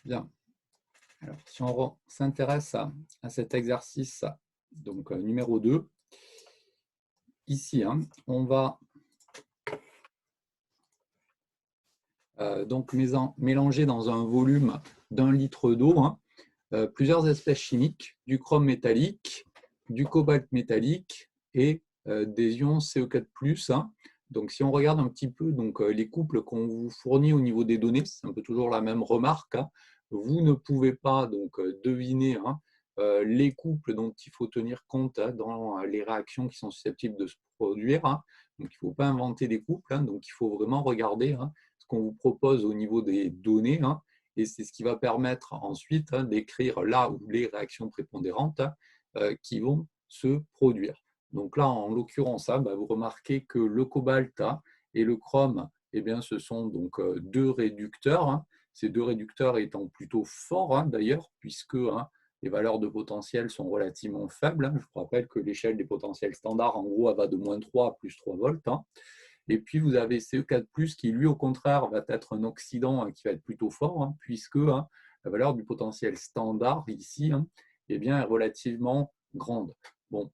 Bien. Alors, si on s'intéresse à cet exercice, donc numéro 2, ici, on va donc mélanger dans un volume d'1 litre d'eau plusieurs espèces chimiques, du chrome métallique, du cobalt métallique et des ions CO4+. Donc, si on regarde un petit peu les couples qu'on vous fournit au niveau des données, c'est un peu toujours la même remarque. Vous ne pouvez pas deviner les couples dont il faut tenir compte dans les réactions qui sont susceptibles de se produire. Donc, il ne faut pas inventer des couples. Donc, il faut vraiment regarder ce qu'on vous propose au niveau des données. Et c'est ce qui va permettre ensuite d'écrire là où les réactions prépondérantes qui vont se produire. Donc là, en l'occurrence, vous remarquez que le cobalt et le chrome, eh bien, ce sont donc deux réducteurs. Ces deux réducteurs étant plutôt forts d'ailleurs, puisque les valeurs de potentiel sont relativement faibles. Je vous rappelle que l'échelle des potentiels standards, en gros, elle va de -3 à +3 volts. Et puis, vous avez CE4+, qui, lui, au contraire, va être un oxydant qui va être plutôt fort, puisque la valeur du potentiel standard, ici, eh bien, est relativement grande. Bon,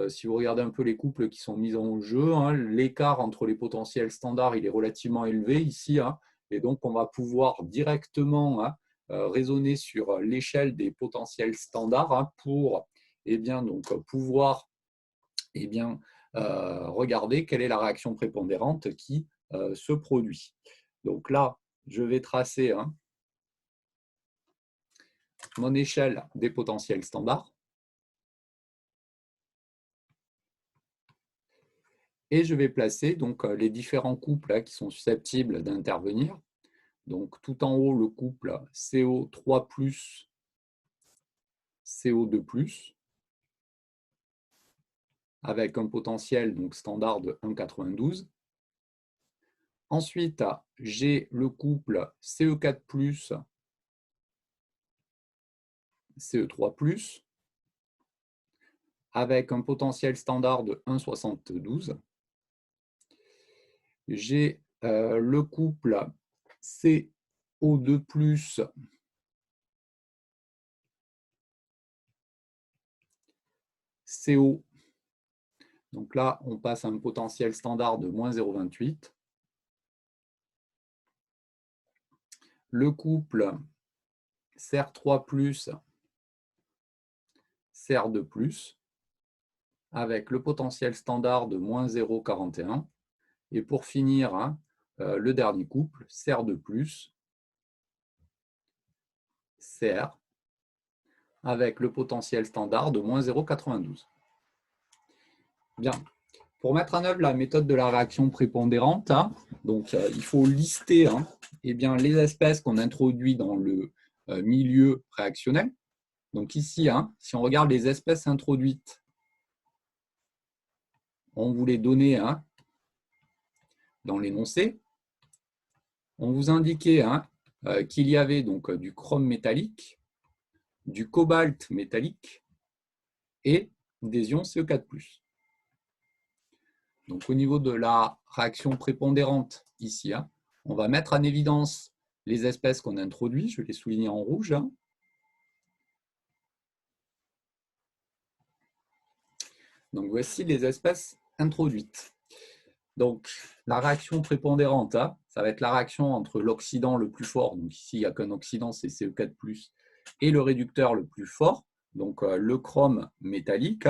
si vous regardez un peu les couples qui sont mis en jeu, l'écart entre les potentiels standards, il est relativement élevé ici, et donc on va pouvoir directement raisonner sur l'échelle des potentiels standards pour pouvoir regarder quelle est la réaction prépondérante qui se produit. Donc là, je vais tracer mon échelle des potentiels standards et je vais placer les différents couples qui sont susceptibles d'intervenir. Donc tout en haut, le couple CO3+, CO2+, avec un potentiel standard de 1,92. Ensuite, j'ai le couple CE4+, CE3+, avec un potentiel standard de 1,72. J'ai le couple CO2+, CO. Donc là, on passe à un potentiel standard de -0,28. Le couple CR3+, CR2+, avec le potentiel standard de -0,41. Et pour finir, le dernier couple, CR2+, CR, avec le potentiel standard de -0,92. Bien. Pour mettre en œuvre la méthode de la réaction prépondérante, il faut lister les espèces qu'on introduit dans le milieu réactionnel. Donc ici, si on regarde les espèces introduites, on vous les donnait dans l'énoncé. On vous indiquait qu'il y avait du chrome métallique, du cobalt métallique et des ions CO4+. Donc, au niveau de la réaction prépondérante, ici, on va mettre en évidence les espèces qu'on introduit. Je vais les souligner en rouge. Donc, voici les espèces introduites. Donc, la réaction prépondérante, ça va être la réaction entre l'oxydant le plus fort, donc ici, il n'y a qu'un oxydant, c'est CE4+, et le réducteur le plus fort, donc le chrome métallique.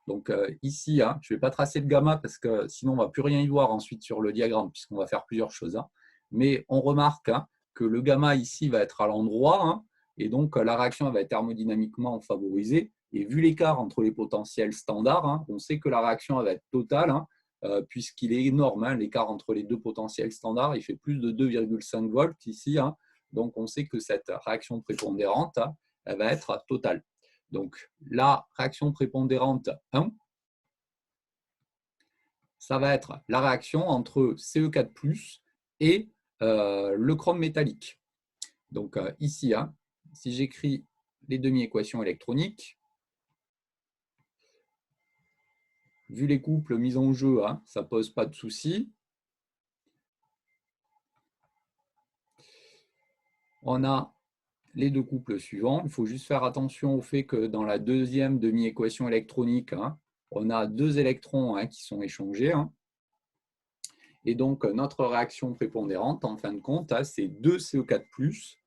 Donc ici, je ne vais pas tracer le gamma parce que sinon on ne va plus rien y voir ensuite sur le diagramme puisqu'on va faire plusieurs choses. Mais on remarque que le gamma ici va être à l'endroit et donc la réaction va être thermodynamiquement favorisée. Et vu l'écart entre les potentiels standards, on sait que la réaction va être totale puisqu'il est énorme. L'écart entre les deux potentiels standards, il fait plus de 2,5 volts ici. Donc on sait que cette réaction prépondérante, elle va être totale. Donc, la réaction prépondérante 1, ça va être la réaction entre CE4+, et le chrome métallique. Donc, ici, si j'écris les demi-équations électroniques, vu les couples mis en jeu, ça ne pose pas de souci. On a les deux couples suivants. Il faut juste faire attention au fait que dans la deuxième demi-équation électronique, on a deux électrons qui sont échangés. Et donc, notre réaction prépondérante, en fin de compte, c'est 2 CO4+,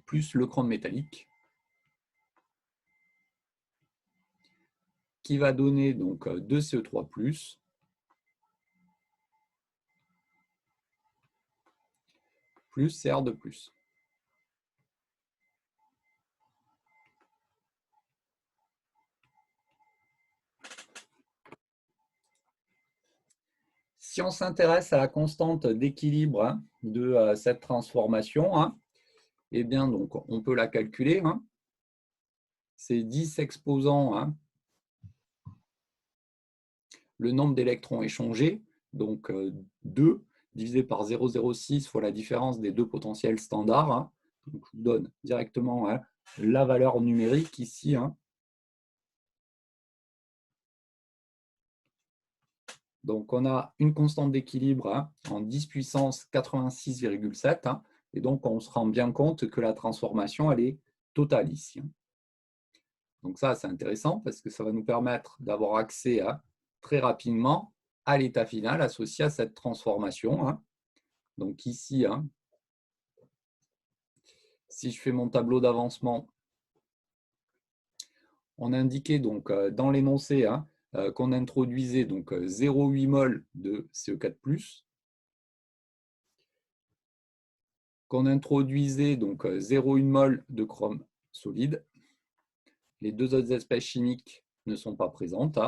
plus le chrome métallique, qui va donner donc 2 CO3+, plus Cr2+. Si on s'intéresse à la constante d'équilibre de cette transformation, eh bien, donc, on peut la calculer. C'est 10 exposants le nombre d'électrons échangés, donc 2 divisé par 0,06 fois la différence des deux potentiels standards. Donc, je vous donne directement la valeur numérique ici. Donc, on a une constante d'équilibre en 10 puissance 86,7. Et donc, on se rend bien compte que la transformation, elle est totale ici. Donc ça, c'est intéressant parce que ça va nous permettre d'avoir accès très rapidement à l'état final associé à cette transformation. Donc ici, si je fais mon tableau d'avancement, on indiquait donc dans l'énoncé qu'on introduisait donc 0,8 mol de CO4+, qu'on introduisait donc 0,1 mol de chrome solide. Les deux autres espèces chimiques ne sont pas présentes.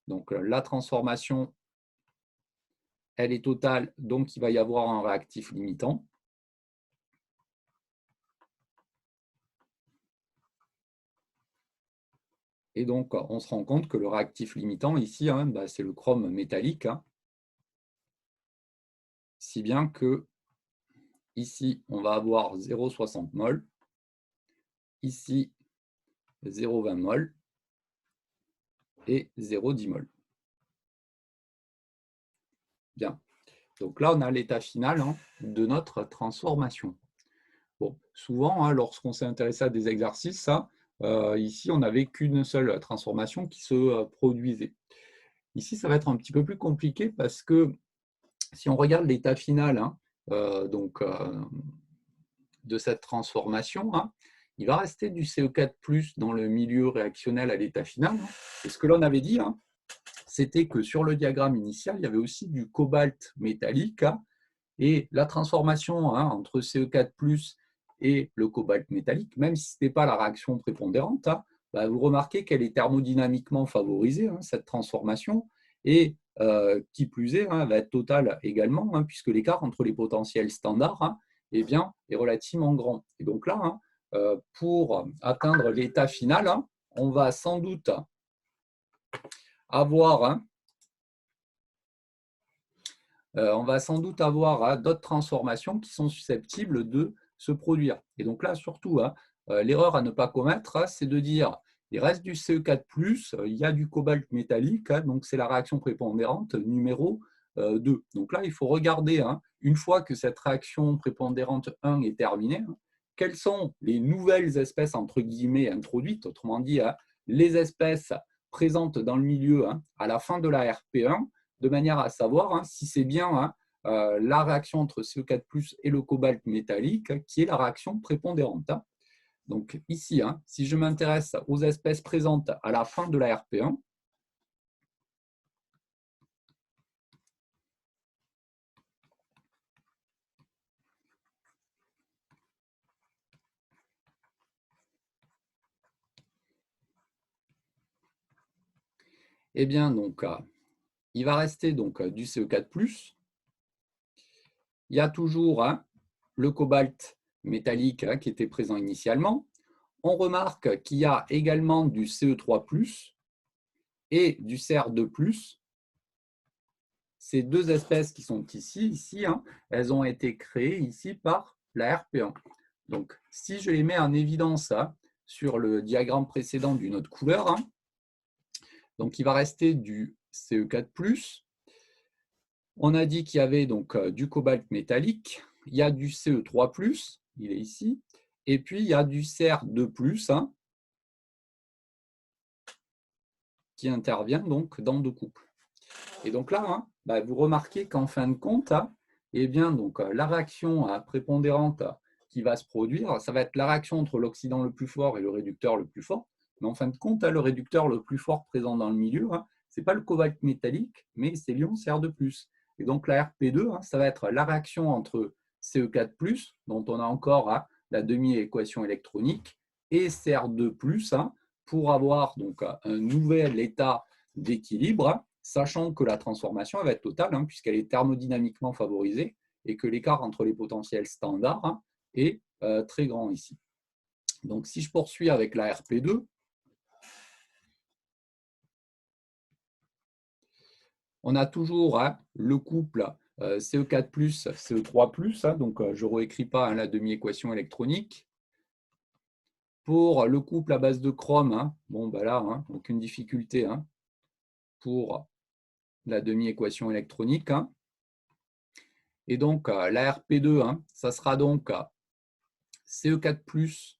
Donc la transformation, elle est totale, donc il va y avoir un réactif limitant. Et donc, on se rend compte que le réactif limitant, ici, c'est le chrome métallique. Si bien que, ici, on va avoir 0,60 mol. Ici, 0,20 mol. Et 0,10 mol. Bien. Donc là, on a l'état final de notre transformation. Bon, souvent, lorsqu'on s'est intéressé à des exercices, ici, on n'avait qu'une seule transformation qui se produisait. Ici, ça va être un petit peu plus compliqué parce que si on regarde l'état final de cette transformation, il va rester du CO4+ dans le milieu réactionnel à l'état final. Et ce que l'on avait dit, c'était que sur le diagramme initial, il y avait aussi du cobalt métallique. Et la transformation entre CO4+ et le cobalt métallique, même si ce n'était pas la réaction prépondérante, vous remarquez qu'elle est thermodynamiquement favorisée, cette transformation, et qui plus est, va être totale également, puisque l'écart entre les potentiels standards est relativement grand. Et donc là, pour atteindre l'état final, on va sans doute avoir d'autres transformations qui sont susceptibles de se produire. Et donc là, surtout, l'erreur à ne pas commettre, c'est de dire il reste du CE4+, il y a du cobalt métallique, donc c'est la réaction prépondérante numéro 2. Donc là, il faut regarder, une fois que cette réaction prépondérante 1 est terminée, quelles sont les nouvelles espèces entre guillemets introduites, autrement dit, les espèces présentes dans le milieu à la fin de la RP1, de manière à savoir si c'est bien la réaction entre CO4+ et le cobalt métallique qui est la réaction prépondérante. Donc ici, si je m'intéresse aux espèces présentes à la fin de la RP1, eh bien, donc, il va rester donc du CO4+. Il y a toujours le cobalt métallique qui était présent initialement. On remarque qu'il y a également du CE3+, et du Cr2+. Ces deux espèces qui sont ici elles ont été créées ici par la RP1. Donc, si je les mets en évidence sur le diagramme précédent d'une autre couleur, donc il va rester du CE4+, On a dit qu'il y avait donc du cobalt métallique, il y a du Ce3+, il est ici, et puis il y a du Cr2+, hein, qui intervient donc dans deux couples. Et donc là, hein, bah, vous remarquez qu'en fin de compte, hein, eh bien, donc, la réaction prépondérante qui va se produire, ça va être la réaction entre l'oxydant le plus fort et le réducteur le plus fort. Mais en fin de compte, hein, le réducteur le plus fort présent dans le milieu, hein, ce n'est pas le cobalt métallique, mais c'est l'ion Cr2+. Et donc la Rp2, hein, ça va être la réaction entre Ce4+, dont on a encore hein, la demi-équation électronique, et Cr2+, hein, pour avoir donc, un nouvel état d'équilibre, hein, sachant que la transformation va être totale, hein, puisqu'elle est thermodynamiquement favorisée, et que l'écart entre les potentiels standards hein, est très grand ici. Donc si je poursuis avec la Rp2, on a toujours hein, le couple Ce4+, Ce3+, hein, donc je ne réécris pas hein, la demi-équation électronique. Pour le couple à base de chrome, hein, bon ben là, hein, aucune difficulté hein, pour la demi-équation électronique. Hein. Et donc la Rp2, hein, ça sera donc Ce4+,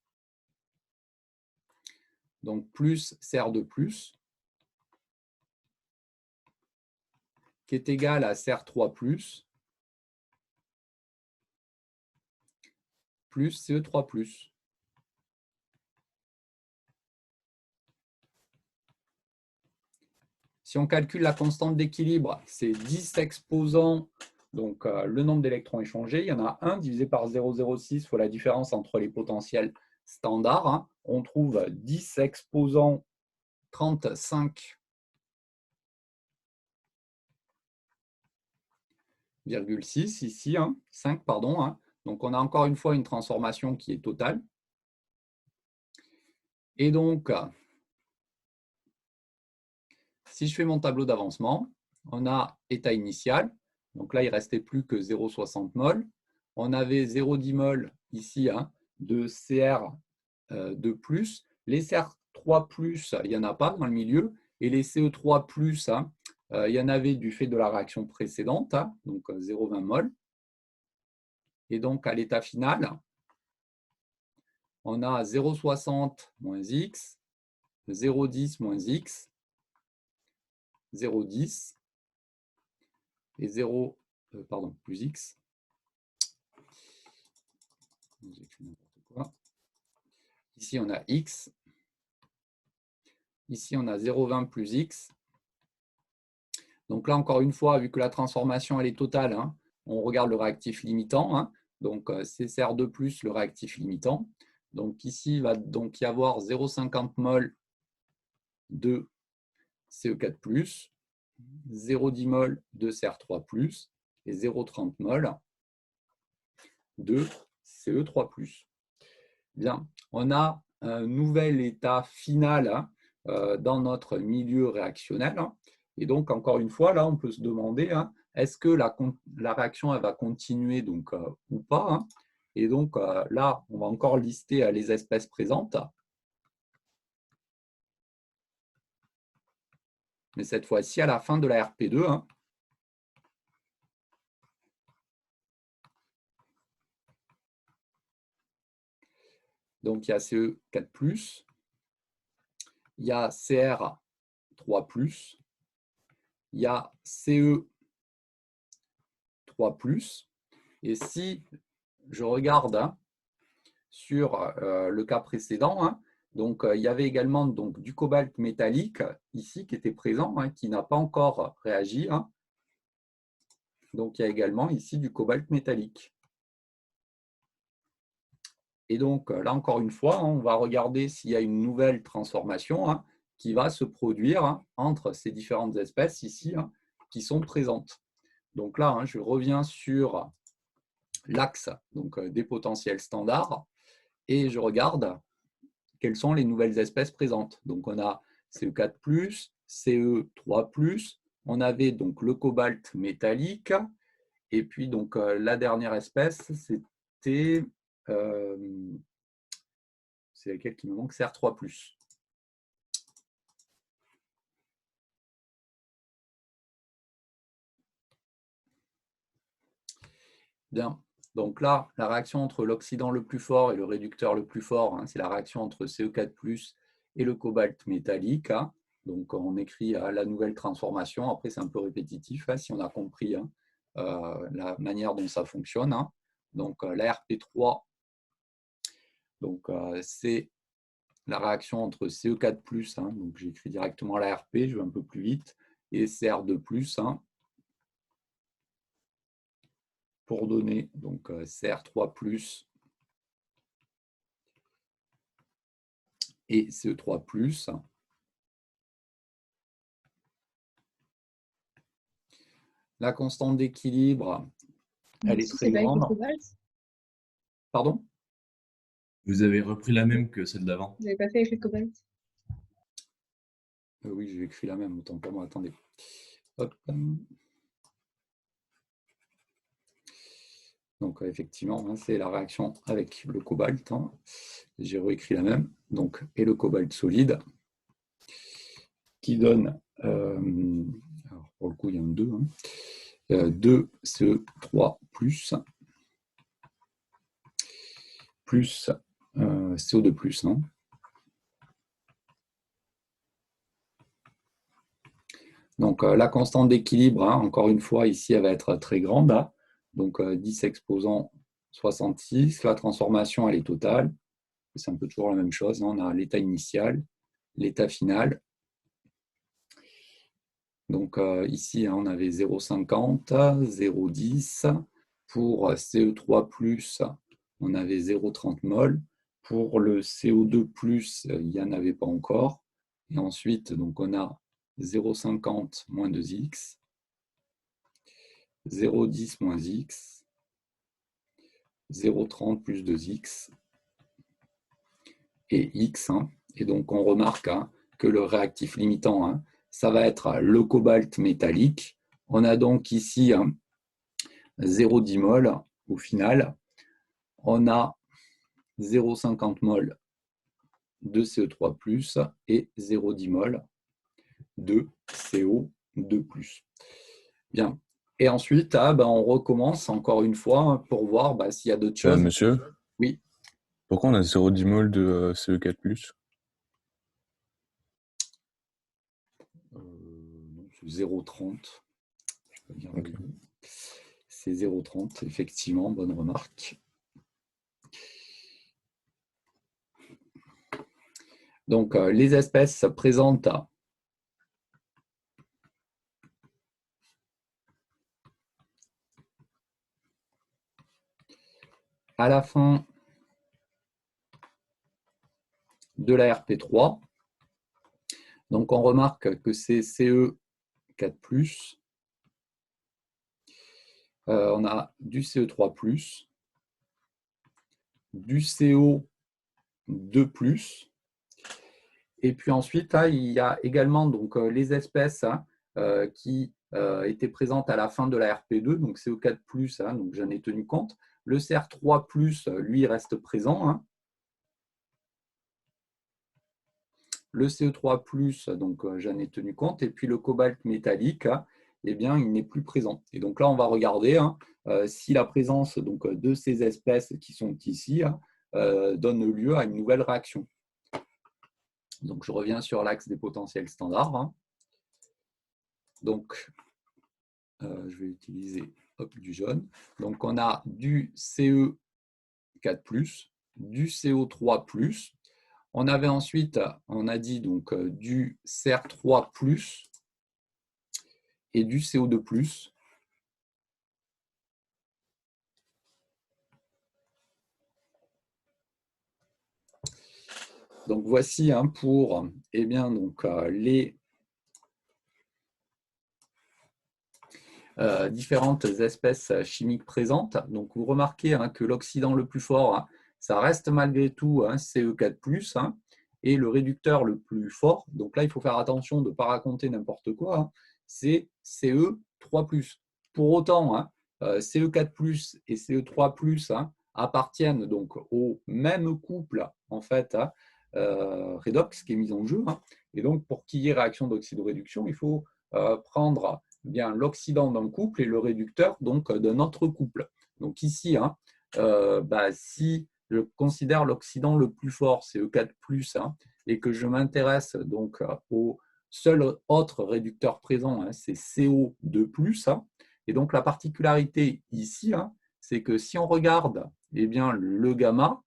donc plus Cr2+, qui est égal à Cr3+, plus Ce3+. Si on calcule la constante d'équilibre, c'est 10 exposants, donc le nombre d'électrons échangés. Il y en a 1 divisé par 0,06 fois la différence entre les potentiels standards. Hein. On trouve 10 exposants 35,6 ici, hein, 5, pardon. Hein. Donc on a encore une fois une transformation qui est totale. Et donc, si je fais mon tableau d'avancement, on a état initial. Donc là, il ne restait plus que 0,60 mol. On avait 0,10 mol ici hein, de Cr2+. Les Cr3+, il n'y en a pas dans le milieu. Et les Ce3+, hein, il y en avait du fait de la réaction précédente, hein, donc 0,20 mol. Et donc, à l'état final, on a 0,60 moins X, 0,10 moins X, 0,10 et 0, plus X. Ici, on a X. Ici, on a 0,20 plus X. Donc là, encore une fois, vu que la transformation elle est totale, hein, on regarde le réactif limitant. Hein, donc, c'est CR2+, le réactif limitant. Donc ici, il va donc y avoir 0,50 mol de Ce4+, 0,10 mol de Cr3+, et 0,30 mol de Ce3+. Bien, on a un nouvel état final hein, dans notre milieu réactionnel. Hein, et donc, encore une fois, là, on peut se demander, hein, est-ce que la réaction elle va continuer donc, ou pas hein. Et donc, là, on va encore lister les espèces présentes. Mais cette fois-ci, à la fin de la Rp2. Hein. Donc, il y a Ce4+, il y a Cr3+, il y a Ce3+. Et si je regarde hein, sur le cas précédent, hein, donc, il y avait également donc, du cobalt métallique ici qui était présent, hein, qui n'a pas encore réagi. Hein. Donc, il y a également ici du cobalt métallique. Et donc, là, encore une fois, hein, on va regarder s'il y a une nouvelle transformation hein, qui va se produire hein, entre ces différentes espèces ici hein, qui sont présentes. Donc là, hein, je reviens sur l'axe des potentiels standards et je regarde quelles sont les nouvelles espèces présentes. Donc, on a Ce4+, Ce3+, on avait donc le cobalt métallique, et puis donc la dernière espèce, c'était, c'est laquelle qui me manque, Cr3+. Bien. Donc là, la réaction entre l'oxydant le plus fort et le réducteur le plus fort, hein, c'est la réaction entre CO4+ et le cobalt métallique. Hein. Donc on écrit la nouvelle transformation. Après, c'est un peu répétitif hein, si on a compris hein, la manière dont ça fonctionne. Hein. Donc la RP3, c'est la réaction entre CE4+, hein, donc j'écris directement la RP, je vais un peu plus vite, et CR2+, hein, pour donner donc CR3+, et CE3+. La constante d'équilibre, elle est très grande. Pardon? Vous avez repris la même que celle d'avant. Vous n'avez pas fait avec le cobalt? Oui, j'ai écrit la même, autant pour moi. Attendez. Hop. Donc, effectivement, hein, c'est la réaction avec le cobalt. Hein. J'ai réécrit la même. Donc, et le cobalt solide, qui donne, alors pour le coup, il y a un 2, hein, 2CE3+, plus CO2+. Hein. Donc, la constante d'équilibre, hein, encore une fois, ici, elle va être très grande. Hein. Donc, 10 exposant 66. La transformation, elle est totale. C'est un peu toujours la même chose. Hein. On a l'état initial, l'état final. Donc, ici, hein, on avait 0,50, 0,10. Pour CE3+, on avait 0,30 mol. Pour le CO2+, il n'y en avait pas encore. Et ensuite, donc, on a 0,50 moins 2x, 0,10 moins x, 0,30 plus 2x, et x. Hein. Et donc, on remarque hein, que le réactif limitant, hein, ça va être le cobalt métallique. On a donc ici hein, 0,10 mol au final. On a 0,50 mol de CO3+, et 0,10 mol de CO2+. Bien. Et ensuite, on recommence encore une fois pour voir s'il y a d'autres choses. Monsieur? Oui. Pourquoi on a 0,10 mol de CE4+? C'est 0,30. Okay. C'est 0,30, effectivement, bonne remarque. Donc, les espèces présentent à la fin de la RP3. Donc, on remarque que c'est CE4+. On a du CE3+, du CO2+. Et puis ensuite, il y a également donc, les espèces qui étaient présentes à la fin de la RP2, donc CO4+, hein, donc j'en ai tenu compte. Le CR3+, lui, reste présent. Hein. Le CO3+, donc j'en ai tenu compte. Et puis le cobalt métallique, eh bien, il n'est plus présent. Et donc là, on va regarder hein, si la présence donc, de ces espèces qui sont ici donne lieu à une nouvelle réaction. Donc, je reviens sur l'axe des potentiels standards. Hein. Donc, je vais utiliser du jaune. Donc, on a du CE4+, du CO3+. On avait ensuite, on a dit donc du CR3+, et du CO2+. Donc, voici hein, pour eh bien, donc, les différentes espèces chimiques présentes. Donc, vous remarquez hein, que l'oxydant le plus fort, hein, ça reste malgré tout hein, CE4+, hein, et le réducteur le plus fort, donc là, il faut faire attention de ne pas raconter n'importe quoi, hein, c'est CE3+. Pour autant, hein, CE4+, et CE3+, hein, appartiennent donc au même couple, en fait, hein, redox qui est mis en jeu. Hein, et donc, pour qu'il y ait réaction d'oxydoréduction, il faut prendre bien l'oxydant d'un couple et le réducteur donc d'un autre couple. Donc ici, si je considère l'oxydant le plus fort, c'est E4+, et que je m'intéresse donc au seul autre réducteur présent, c'est CO2+. Et donc la particularité ici, c'est que si on regarde bien, le gamma,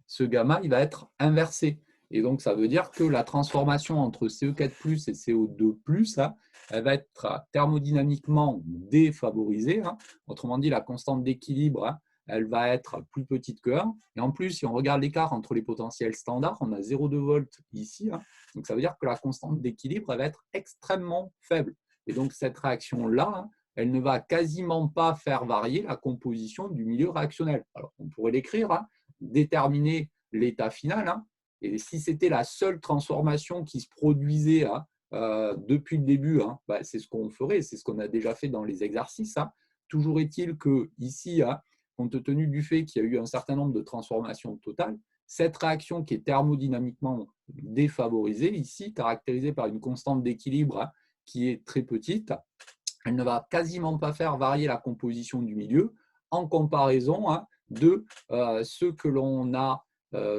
ce gamma il va être inversé. Et donc, ça veut dire que la transformation entre CE4+, et CO2+, elle va être thermodynamiquement défavorisée. Autrement dit, la constante d'équilibre, elle va être plus petite que 1. Et en plus, si on regarde l'écart entre les potentiels standards, on a 0,2 volts ici. Donc, ça veut dire que la constante d'équilibre, elle va être extrêmement faible. Et donc, cette réaction-là, elle ne va quasiment pas faire varier la composition du milieu réactionnel. Alors, on pourrait l'écrire, déterminer l'état final. Et si c'était la seule transformation qui se produisait depuis le début, c'est ce qu'on ferait, c'est ce qu'on a déjà fait dans les exercices. Toujours est-il qu'ici, compte tenu du fait qu'il y a eu un certain nombre de transformations totales, cette réaction qui est thermodynamiquement défavorisée, ici, caractérisée par une constante d'équilibre qui est très petite, elle ne va quasiment pas faire varier la composition du milieu en comparaison de ce que l'on a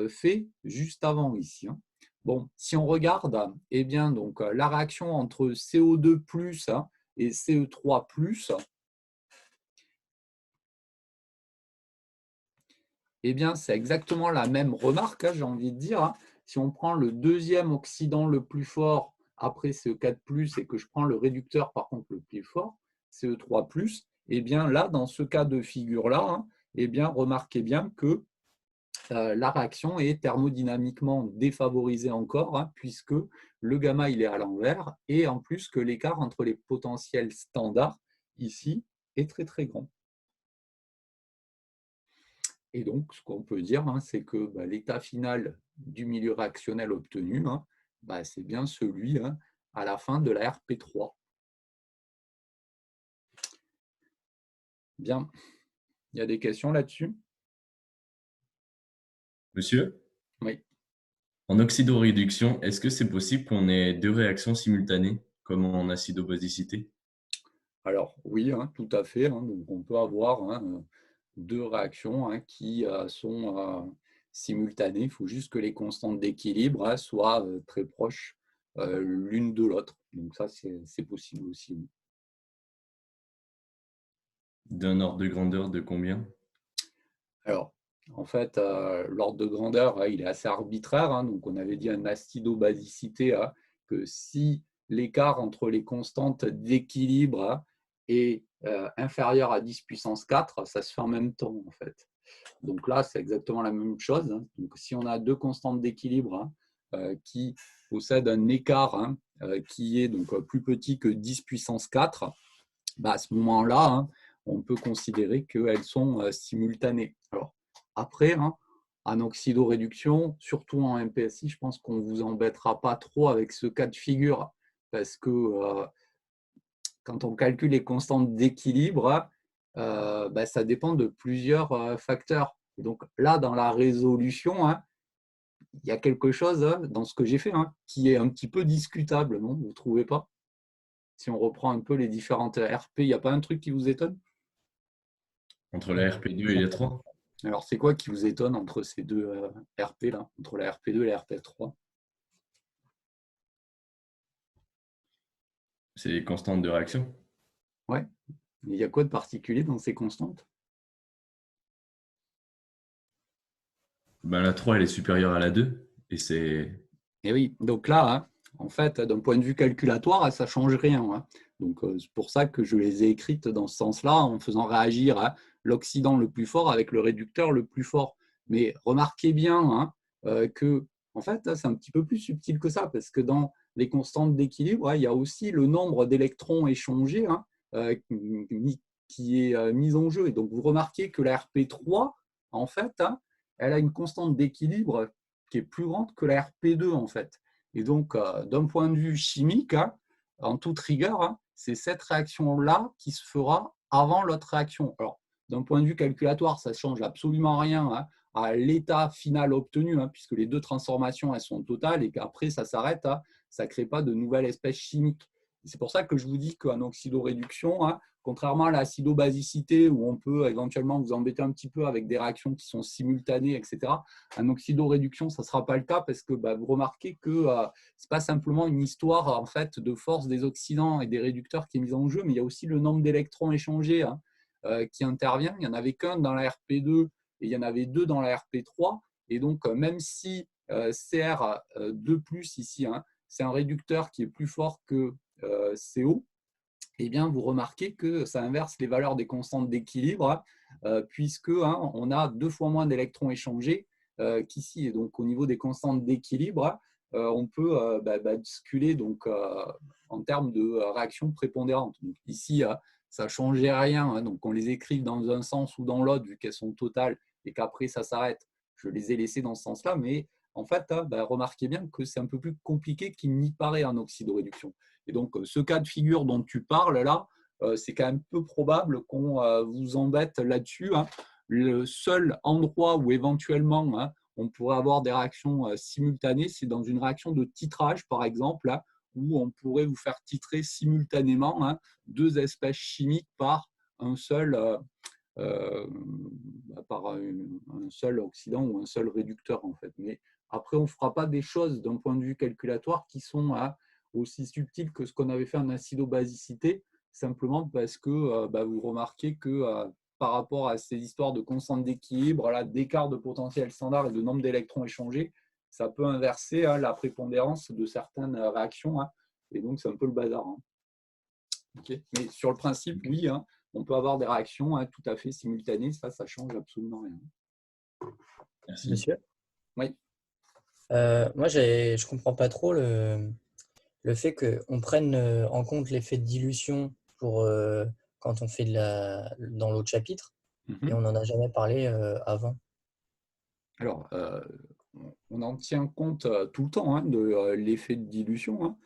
fait juste avant ici. Bon, si on regarde bien, donc, la réaction entre CO2+ et CE3+, bien, c'est exactement la même remarque, j'ai envie de dire. Si on prend le deuxième oxydant le plus fort après CE4+, et que je prends le réducteur par contre le plus fort, CE3+, bien là, dans ce cas de figure-là, bien, remarquez bien que la réaction est thermodynamiquement défavorisée encore, puisque le gamma il est à l'envers, et en plus que l'écart entre les potentiels standards ici est très très grand. Et donc, ce qu'on peut dire, c'est que l'état final du milieu réactionnel obtenu, c'est bien celui à la fin de la RP3. Bien. Il y a des questions là-dessus? Monsieur, Oui. en oxydoréduction, est-ce que c'est possible qu'on ait deux réactions simultanées, comme en acidobasicité? Alors, oui, tout à fait. Donc, on peut avoir deux réactions qui sont simultanées. Il faut juste que les constantes d'équilibre soient très proches l'une de l'autre. Donc, ça, c'est possible aussi. Oui. D'un ordre de grandeur de combien? Alors, en fait, l'ordre de grandeur, il est assez arbitraire. Donc, on avait dit en acidobasicité que si l'écart entre les constantes d'équilibre est inférieur à 10 puissance 4, ça se fait en même temps, en fait. Donc là, c'est exactement la même chose. Donc, si on a deux constantes d'équilibre qui possèdent un écart qui est donc plus petit que 10 puissance 4, à ce moment-là, on peut considérer qu'elles sont simultanées. Alors, après, en oxydoréduction, surtout en MPSI, je pense qu'on ne vous embêtera pas trop avec ce cas de figure, parce que quand on calcule les constantes d'équilibre, ça dépend de plusieurs facteurs. Et donc là, dans la résolution, il y a quelque chose dans ce que j'ai fait qui est un petit peu discutable, non? Vous ne trouvez pas? Si on reprend un peu les différentes RP, il n'y a pas un truc qui vous étonne? Entre la RP2 et la 3? Alors, c'est quoi qui vous étonne entre ces deux RP là, entre la RP2 et la RP3? C'est les constantes de réaction. Ouais. Il y a quoi de particulier dans ces constantes? La 3, elle est supérieure à la 2. Et c'est... Et oui, donc là, en fait, d'un point de vue calculatoire, ça ne change rien. Donc, c'est pour ça que je les ai écrites dans ce sens-là, en faisant réagir l'oxydant le plus fort avec le réducteur le plus fort. Mais remarquez bien que, en fait, c'est un petit peu plus subtil que ça, parce que dans les constantes d'équilibre, il y a aussi le nombre d'électrons échangés qui est mis en jeu. Et donc, vous remarquez que la RP3, en fait, elle a une constante d'équilibre qui est plus grande que la RP2 en fait. Et donc, d'un point de vue chimique, en toute rigueur, c'est cette réaction-là qui se fera avant l'autre réaction. Alors, d'un point de vue calculatoire, ça ne change absolument rien à l'état final obtenu, puisque les deux transformations elles sont totales et qu'après ça s'arrête. ça ne crée pas de nouvelles espèces chimiques. C'est pour ça que je vous dis qu'en oxydoréduction, contrairement à l'acidobasicité, où on peut éventuellement vous embêter un petit peu avec des réactions qui sont simultanées, etc., en oxydoréduction, ça ne sera pas le cas parce que vous remarquez que ce n'est pas simplement une histoire en fait, de force des oxydants et des réducteurs qui est mise en jeu, mais il y a aussi le nombre d'électrons échangés qui intervient. Il n'y en avait qu'un dans la RP2 et il y en avait deux dans la RP3. Et donc, même si Cr2+, ici, c'est un réducteur qui est plus fort que CO, eh bien, vous remarquez que ça inverse les valeurs des constantes d'équilibre, puisque on a 2 fois moins d'électrons échangés qu'ici. Et donc, au niveau des constantes d'équilibre, on peut basculer donc, en termes de réaction prépondérante. Donc, ici, ça ne changeait rien. Donc, on les écrive dans un sens ou dans l'autre, vu qu'elles sont totales et qu'après, ça s'arrête. Je les ai laissées dans ce sens-là, mais en fait, remarquez bien que c'est un peu plus compliqué qu'il n'y paraît en oxydoréduction. Et donc, ce cas de figure dont tu parles là, c'est quand même peu probable qu'on vous embête là-dessus. Le seul endroit où éventuellement on pourrait avoir des réactions simultanées, c'est dans une réaction de titrage, par exemple, où on pourrait vous faire titrer simultanément 2 espèces chimiques par un seul, un seul oxydant ou un seul réducteur, en fait. Mais après, on ne fera pas des choses d'un point de vue calculatoire qui sont aussi subtiles que ce qu'on avait fait en acidobasicité, simplement parce que vous remarquez que par rapport à ces histoires de constante d'équilibre, d'écart de potentiel standard et de nombre d'électrons échangés, ça peut inverser la prépondérance de certaines réactions. Et donc, c'est un peu le bazar. Okay. Mais sur le principe, oui, on peut avoir des réactions tout à fait simultanées. Ça ne change absolument rien. Merci. Monsieur? Oui. Moi, je ne comprends pas trop le fait qu'on prenne en compte l'effet de dilution pour, quand on fait dans l'autre chapitre, et on n'en a jamais parlé avant. Alors, on en tient compte tout le temps de l'effet de dilution.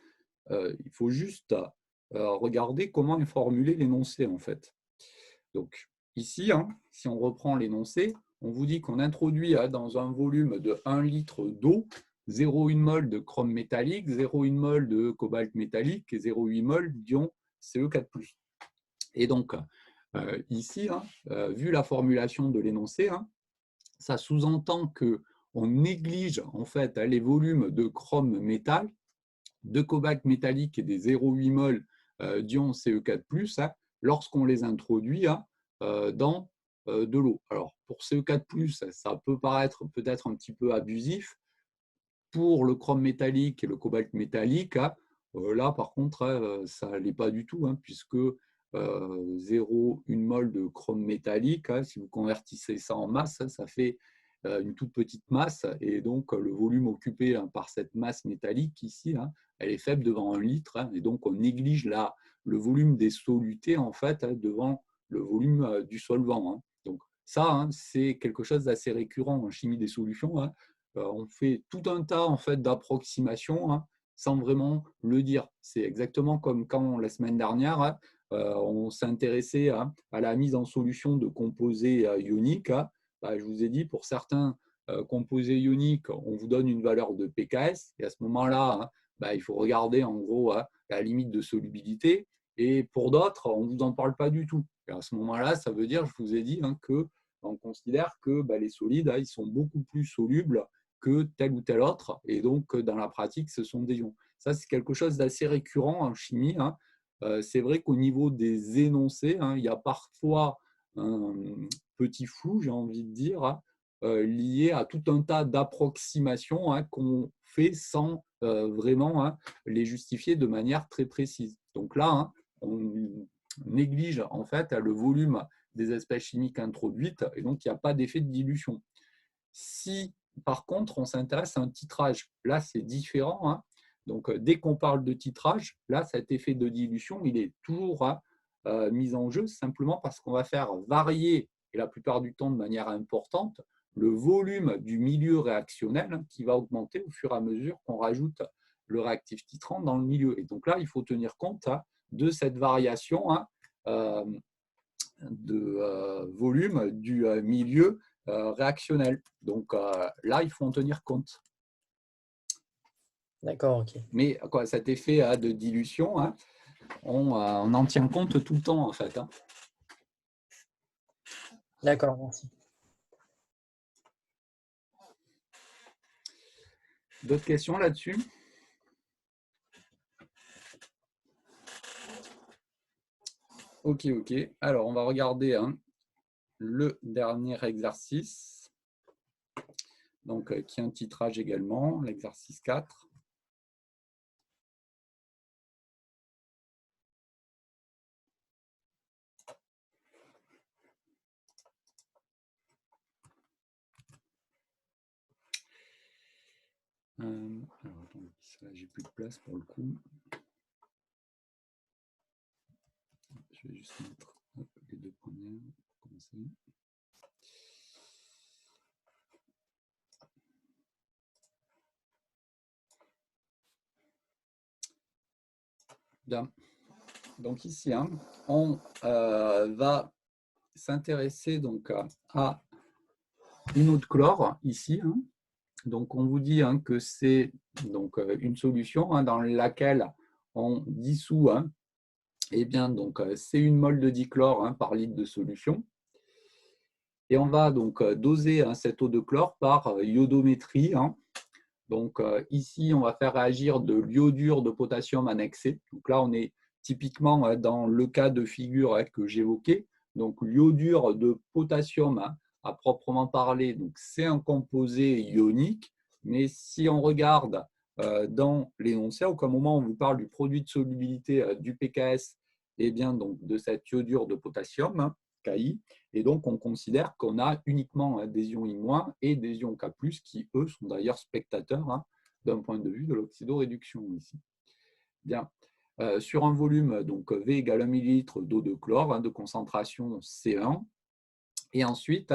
Il faut juste regarder comment est formulé l'énoncé, en fait. Donc, ici, si on reprend l'énoncé, on vous dit qu'on introduit dans un volume de 1 litre d'eau 0,1 mol de chrome métallique, 0,1 mol de cobalt métallique et 0,8 mol d'ion Ce4+. Et donc, ici, vu la formulation de l'énoncé, ça sous-entend qu'on néglige en fait les volumes de chrome métal, de cobalt métallique et des 0,8 mol d'ion Ce4+, lorsqu'on les introduit dans de l'eau. Alors, pour Ce4+, ça peut paraître peut-être un petit peu abusif. Pour le chrome métallique et le cobalt métallique, là, par contre, ça ne l'est pas du tout, puisque 0,1 mol de chrome métallique, si vous convertissez ça en masse, ça fait une toute petite masse, et donc le volume occupé par cette masse métallique ici, elle est faible devant 1 litre, et donc on néglige le volume des solutés en fait devant le volume du solvant. Donc ça, c'est quelque chose d'assez récurrent en chimie des solutions. On fait tout un tas en fait d'approximations sans vraiment le dire. C'est exactement comme quand la semaine dernière, on s'intéressait à la mise en solution de composés ioniques. Je vous ai dit, pour certains composés ioniques, on vous donne une valeur de pKs, et à ce moment-là, il faut regarder en gros la limite de solubilité, et pour d'autres, on ne vous en parle pas du tout. Et à ce moment-là, ça veut dire, je vous ai dit, qu'on considère que les solides, ils sont beaucoup plus solubles que tel ou tel autre, et donc dans la pratique, ce sont des ions. Ça, c'est quelque chose d'assez récurrent en chimie. C'est vrai qu'au niveau des énoncés, il y a parfois un petit flou, j'ai envie de dire, lié à tout un tas d'approximations qu'on fait sans vraiment les justifier de manière très précise. Donc là, on néglige en fait le volume des espèces chimiques introduites, et donc il n'y a pas d'effet de dilution. Si par contre on s'intéresse à un titrage, là c'est différent. Donc dès qu'on parle de titrage, là cet effet de dilution il est toujours mis en jeu, simplement parce qu'on va faire varier, et la plupart du temps de manière importante, le volume du milieu réactionnel qui va augmenter au fur et à mesure qu'on rajoute le réactif titrant dans le milieu. Et donc là, il faut tenir compte de cette variation de volume du milieu réactionnel. Donc là, il faut en tenir compte. D'accord, ok. Mais quoi, cet effet de dilution, hein, on en tient compte tout le temps, en fait. Hein. D'accord, merci. D'autres questions là-dessus? Ok, ok. Alors, on va regarder hein, le dernier exercice, donc, qui est un titrage également, l'exercice 4. Alors, attendez, là, j'ai plus de place pour le coup. Je vais juste mettre les deux premières pour commencer. Bien. Donc ici, hein, on va s'intéresser donc à une eau de chlore ici. Hein. Donc on vous dit hein, que c'est donc une solution hein, dans laquelle on dissout. Hein, eh bien donc c'est une mol de dichlore hein, par litre de solution. Et on va donc doser hein, cette eau de chlore par iodométrie. Hein. Donc ici, on va faire réagir de l'iodure de potassium annexé. Donc là, on est typiquement dans le cas de figure que j'évoquais. Donc l'iodure de potassium, hein, à proprement parler, c'est un composé ionique. Mais si on regarde dans l'énoncé, au moment où on vous parle du produit de solubilité du PKS, eh bien, donc, de cette iodure de potassium, hein, Ki, et donc on considère qu'on a uniquement des ions I- et des ions K+, qui eux sont d'ailleurs spectateurs hein, d'un point de vue de l'oxydoréduction ici. Bien. Sur un volume, donc V égale 1 ml d'eau de chlore hein, de concentration C1, et ensuite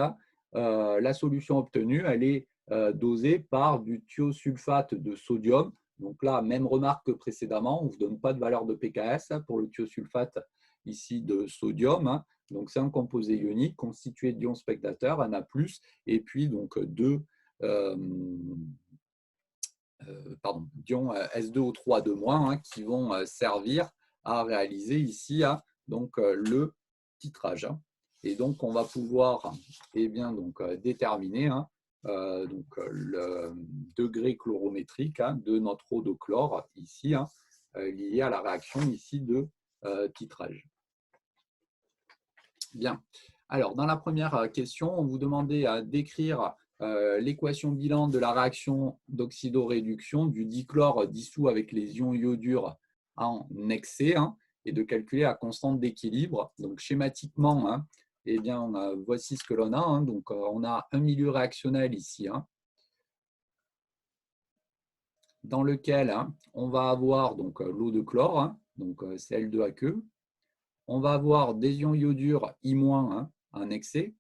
la solution obtenue, elle est dosée par du thiosulfate de sodium. Donc là, même remarque que précédemment, on ne vous donne pas de valeur de PKS hein, pour le thiosulfate ici de sodium. Hein. Donc c'est un composé ionique constitué d'ions spectateurs, Na+, et puis donc deux d'ions S2O3 hein, qui vont servir à réaliser ici hein, donc, le titrage. Hein. Et donc, on va pouvoir eh bien, donc, déterminer hein, donc, le degré chlorométrique hein, de notre eau de chlore ici, hein, lié à la réaction ici de titrage. Bien. Alors, dans la première question, on vous demandait à décrire l'équation bilan de la réaction d'oxydoréduction du dichlore dissous avec les ions iodures en excès hein, et de calculer la constante d'équilibre. Donc, schématiquement, hein, eh bien, voici ce que l'on a. Hein. Donc, on a un milieu réactionnel ici, hein, dans lequel hein, on va avoir l'eau de chlore, hein, donc Cl2aqueux. On va avoir des ions iodures I- hein, en excès.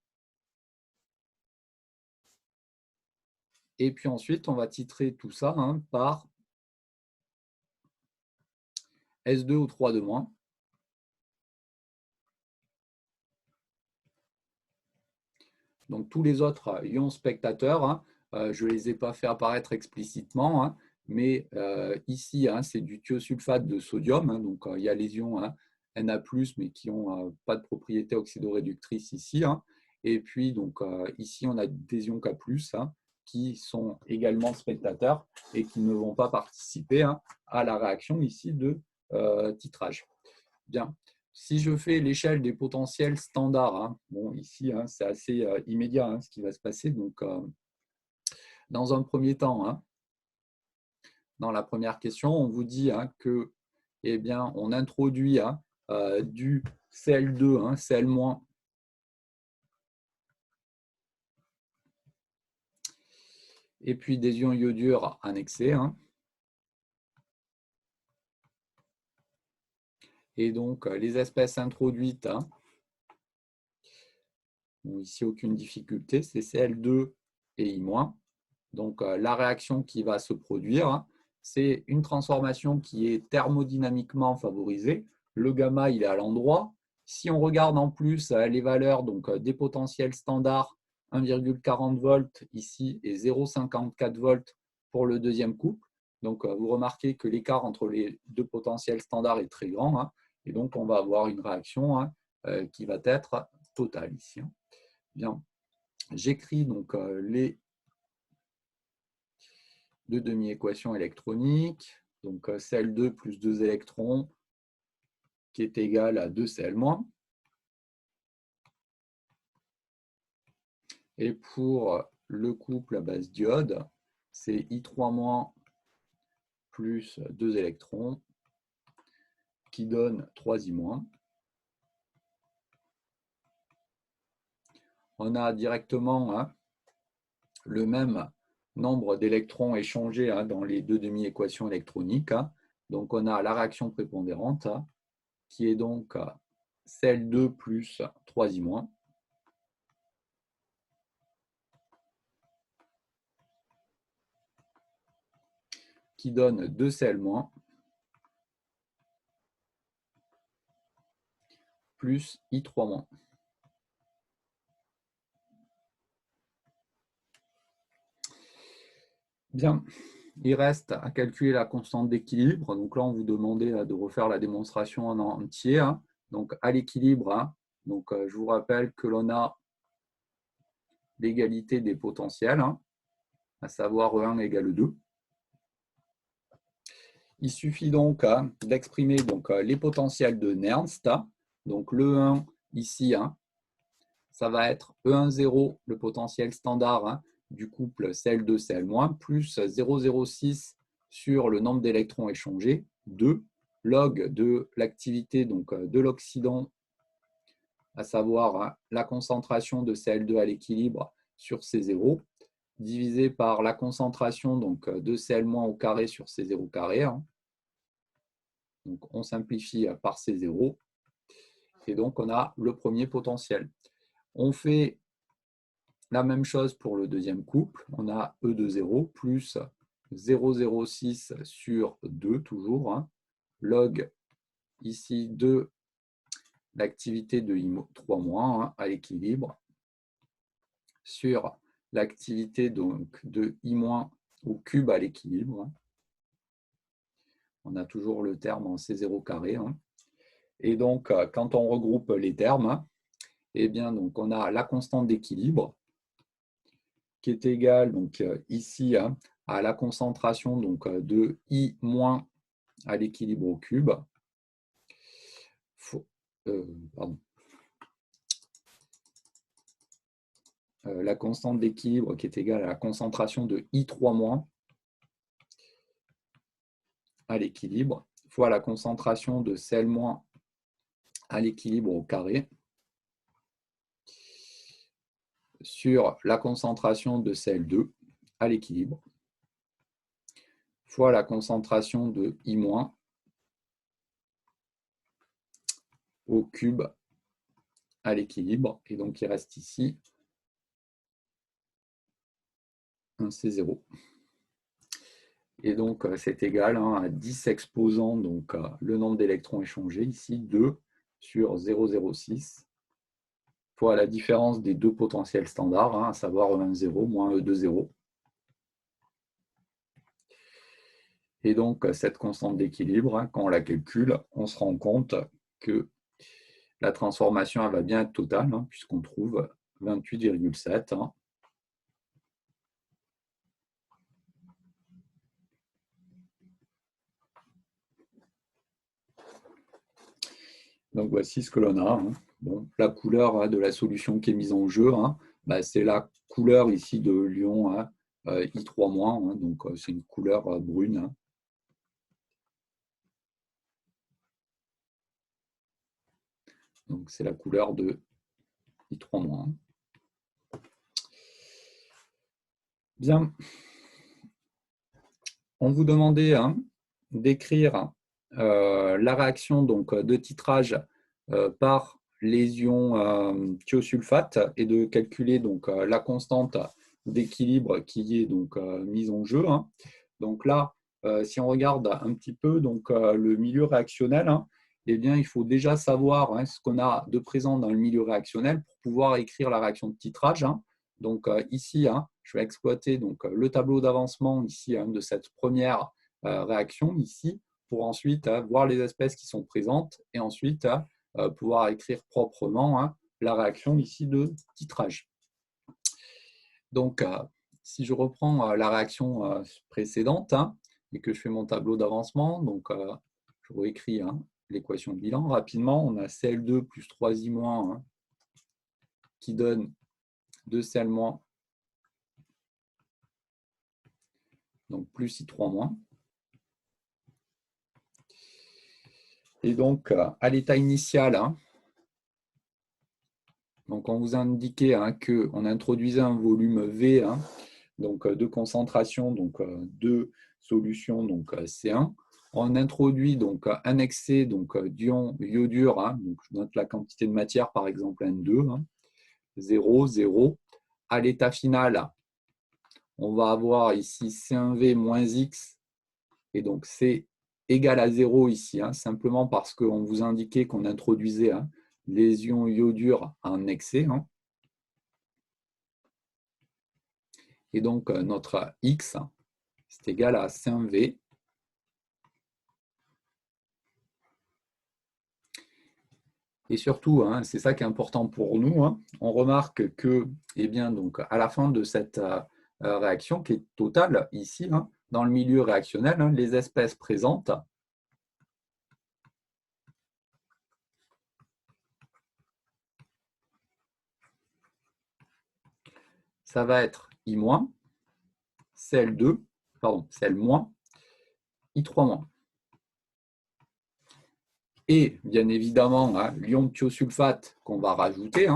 Et puis ensuite, on va titrer tout ça hein, par S2O3 de moins. Donc tous les autres ions spectateurs, hein, je ne les ai pas fait apparaître explicitement, hein, mais ici, hein, c'est du thiosulfate de sodium. Hein, donc il y a les ions hein, Na+, mais qui n'ont pas de propriété oxydoréductrice ici. Hein, et puis donc ici, on a des ions K+, hein, qui sont également spectateurs et qui ne vont pas participer hein, à la réaction ici de titrage. Bien. Si je fais l'échelle des potentiels standards, hein, bon, ici, hein, c'est assez immédiat hein, ce qui va se passer. Donc, dans un premier temps, hein, dans la première question, on vous dit hein, que, eh bien, on introduit hein, du Cl2, hein, Cl-, et puis des ions iodures annexés. Hein. Et donc, les espèces introduites, hein, bon, ici, aucune difficulté, c'est Cl2 et I-. Donc, la réaction qui va se produire, hein, c'est une transformation qui est thermodynamiquement favorisée. Le gamma, il est à l'endroit. Si on regarde en plus les valeurs donc, des potentiels standards, 1,40 volts ici et 0,54 volts pour le deuxième couple, Donc, vous remarquez que l'écart entre les deux potentiels standards est très grand, hein, et donc on va avoir une réaction, hein, qui va être totale ici. Hein. Bien, j'écris donc les deux demi-équations électroniques. Donc, Cl2 plus 2 électrons qui est égal à 2 Cl-. Et pour le couple à base d'iode, c'est I3- plus 2 électrons qui donne 3I-. On a directement, hein, le même nombre d'électrons échangés, hein, dans les deux demi-équations électroniques. Hein. Donc, on a la réaction prépondérante, hein, qui est donc Cl2 plus 3I-, qui donne 2 Cl- plus I3-. Bien, il reste à calculer la constante d'équilibre. Donc là, on vous demandait de refaire la démonstration en entier. Hein. Donc à l'équilibre, hein, donc, je vous rappelle que l'on a l'égalité des potentiels, hein, à savoir E1 égale 2. Il suffit donc, hein, d'exprimer donc les potentiels de Nernst. Hein. Donc le 1 ici, hein, ça va être E1,0, le potentiel standard, hein, du couple Cl2, Cl-, plus 0,06 sur le nombre d'électrons échangés, 2, log de l'activité de l'oxydant, à savoir, hein, la concentration de Cl2 à l'équilibre sur C0, divisé par la concentration donc, de Cl- au carré sur C0 carré. Hein. Donc on simplifie par C0, et donc on a le premier potentiel. On fait la même chose pour le deuxième couple, on a E de 0 plus 0,06 sur 2, toujours, hein, log ici de l'activité de I3- hein, à l'équilibre, sur l'activité de I- au cube à l'équilibre. Hein. On a toujours le terme en C0 carré. Hein. Et donc, quand on regroupe les termes, hein, eh bien, donc, on a la constante d'équilibre, qui est égale donc, ici, hein, à la concentration donc, de I- à l'équilibre au cube. La constante d'équilibre qui est égale à la concentration de I3- à l'équilibre, fois la concentration de Cl- à l'équilibre au carré, sur la concentration de Cl2 à l'équilibre, fois la concentration de I- au cube à l'équilibre. Et donc, il reste ici un C0. Et donc, c'est égal, hein, à 10 exposants, donc le nombre d'électrons échangés, ici 2 sur 0,06, fois la différence des deux potentiels standards, hein, à savoir E1,0 moins E2,0. Et donc, cette constante d'équilibre, hein, quand on la calcule, on se rend compte que la transformation elle va bien être totale, hein, puisqu'on trouve 28,7. Hein. Donc, voici ce que l'on a. Hein. Bon, la couleur, hein, de la solution qui est mise en jeu, hein, bah, c'est la couleur ici de l'ion, hein, I3-, hein, donc c'est une couleur brune. Hein. Donc, c'est la couleur de I3-. Bien. On vous demandait, hein, d'écrire la réaction donc, de titrage par les ions thiosulfate et de calculer donc, la constante d'équilibre qui est donc, mise en jeu. Hein. Donc là, si on regarde un petit peu donc, le milieu réactionnel, hein, eh bien, il faut déjà savoir, hein, ce qu'on a de présent dans le milieu réactionnel pour pouvoir écrire la réaction de titrage. Hein. Donc ici, hein, je vais exploiter donc, le tableau d'avancement ici, hein, de cette première réaction ici pour ensuite voir les espèces qui sont présentes et ensuite pouvoir écrire proprement la réaction ici de titrage. Donc, si je reprends la réaction précédente et que je fais mon tableau d'avancement, donc je réécris l'équation de bilan rapidement. On a Cl2 plus 3i- qui donne 2Cl-, donc plus I3-. Et donc, à l'état initial, donc on vous a indiqué qu'on introduisait un volume V, donc de concentration, donc de solution, donc C1. On introduit donc un excès d'ion iodure, donc je note la quantité de matière, par exemple N2, 0, 0. À l'état final, on va avoir ici C1V moins X, et donc c'est égal à 0 ici, simplement parce qu'on vous indiquait qu'on introduisait les ions iodure en excès. Et donc, notre X, c'est égal à C1V. Et surtout, c'est ça qui est important pour nous, on remarque que, eh bien, donc, à la fin de cette réaction qui est totale ici, dans le milieu réactionnel, les espèces présentes ça va être I-, Cl2, pardon, Cl-, I3-. Et bien évidemment, l'ion de thiosulfate qu'on va rajouter,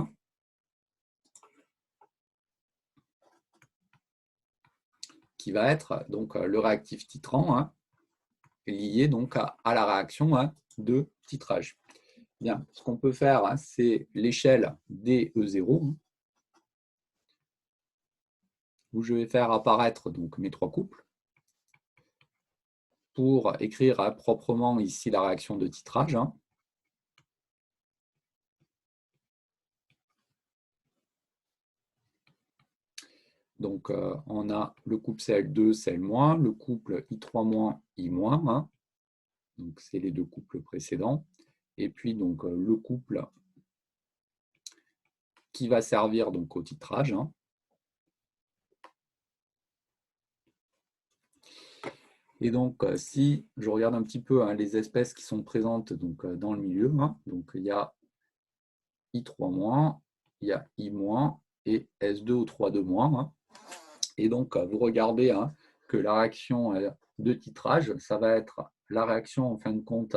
qui va être donc le réactif titrant, lié donc à la réaction de titrage. Bien, ce qu'on peut faire, c'est l'échelle DE0, où je vais faire apparaître donc mes trois couples pour écrire proprement ici la réaction de titrage. Donc, on a le couple Cl2, Cl-, le couple I3-, I-, donc c'est les deux couples précédents, et puis donc le couple qui va servir donc au titrage. Et donc, si je regarde un petit peu les espèces qui sont présentes donc, dans le milieu, donc il y a I3-, il y a I- et S2O3-2-. Et donc, vous regardez que la réaction de titrage, ça va être la réaction en fin de compte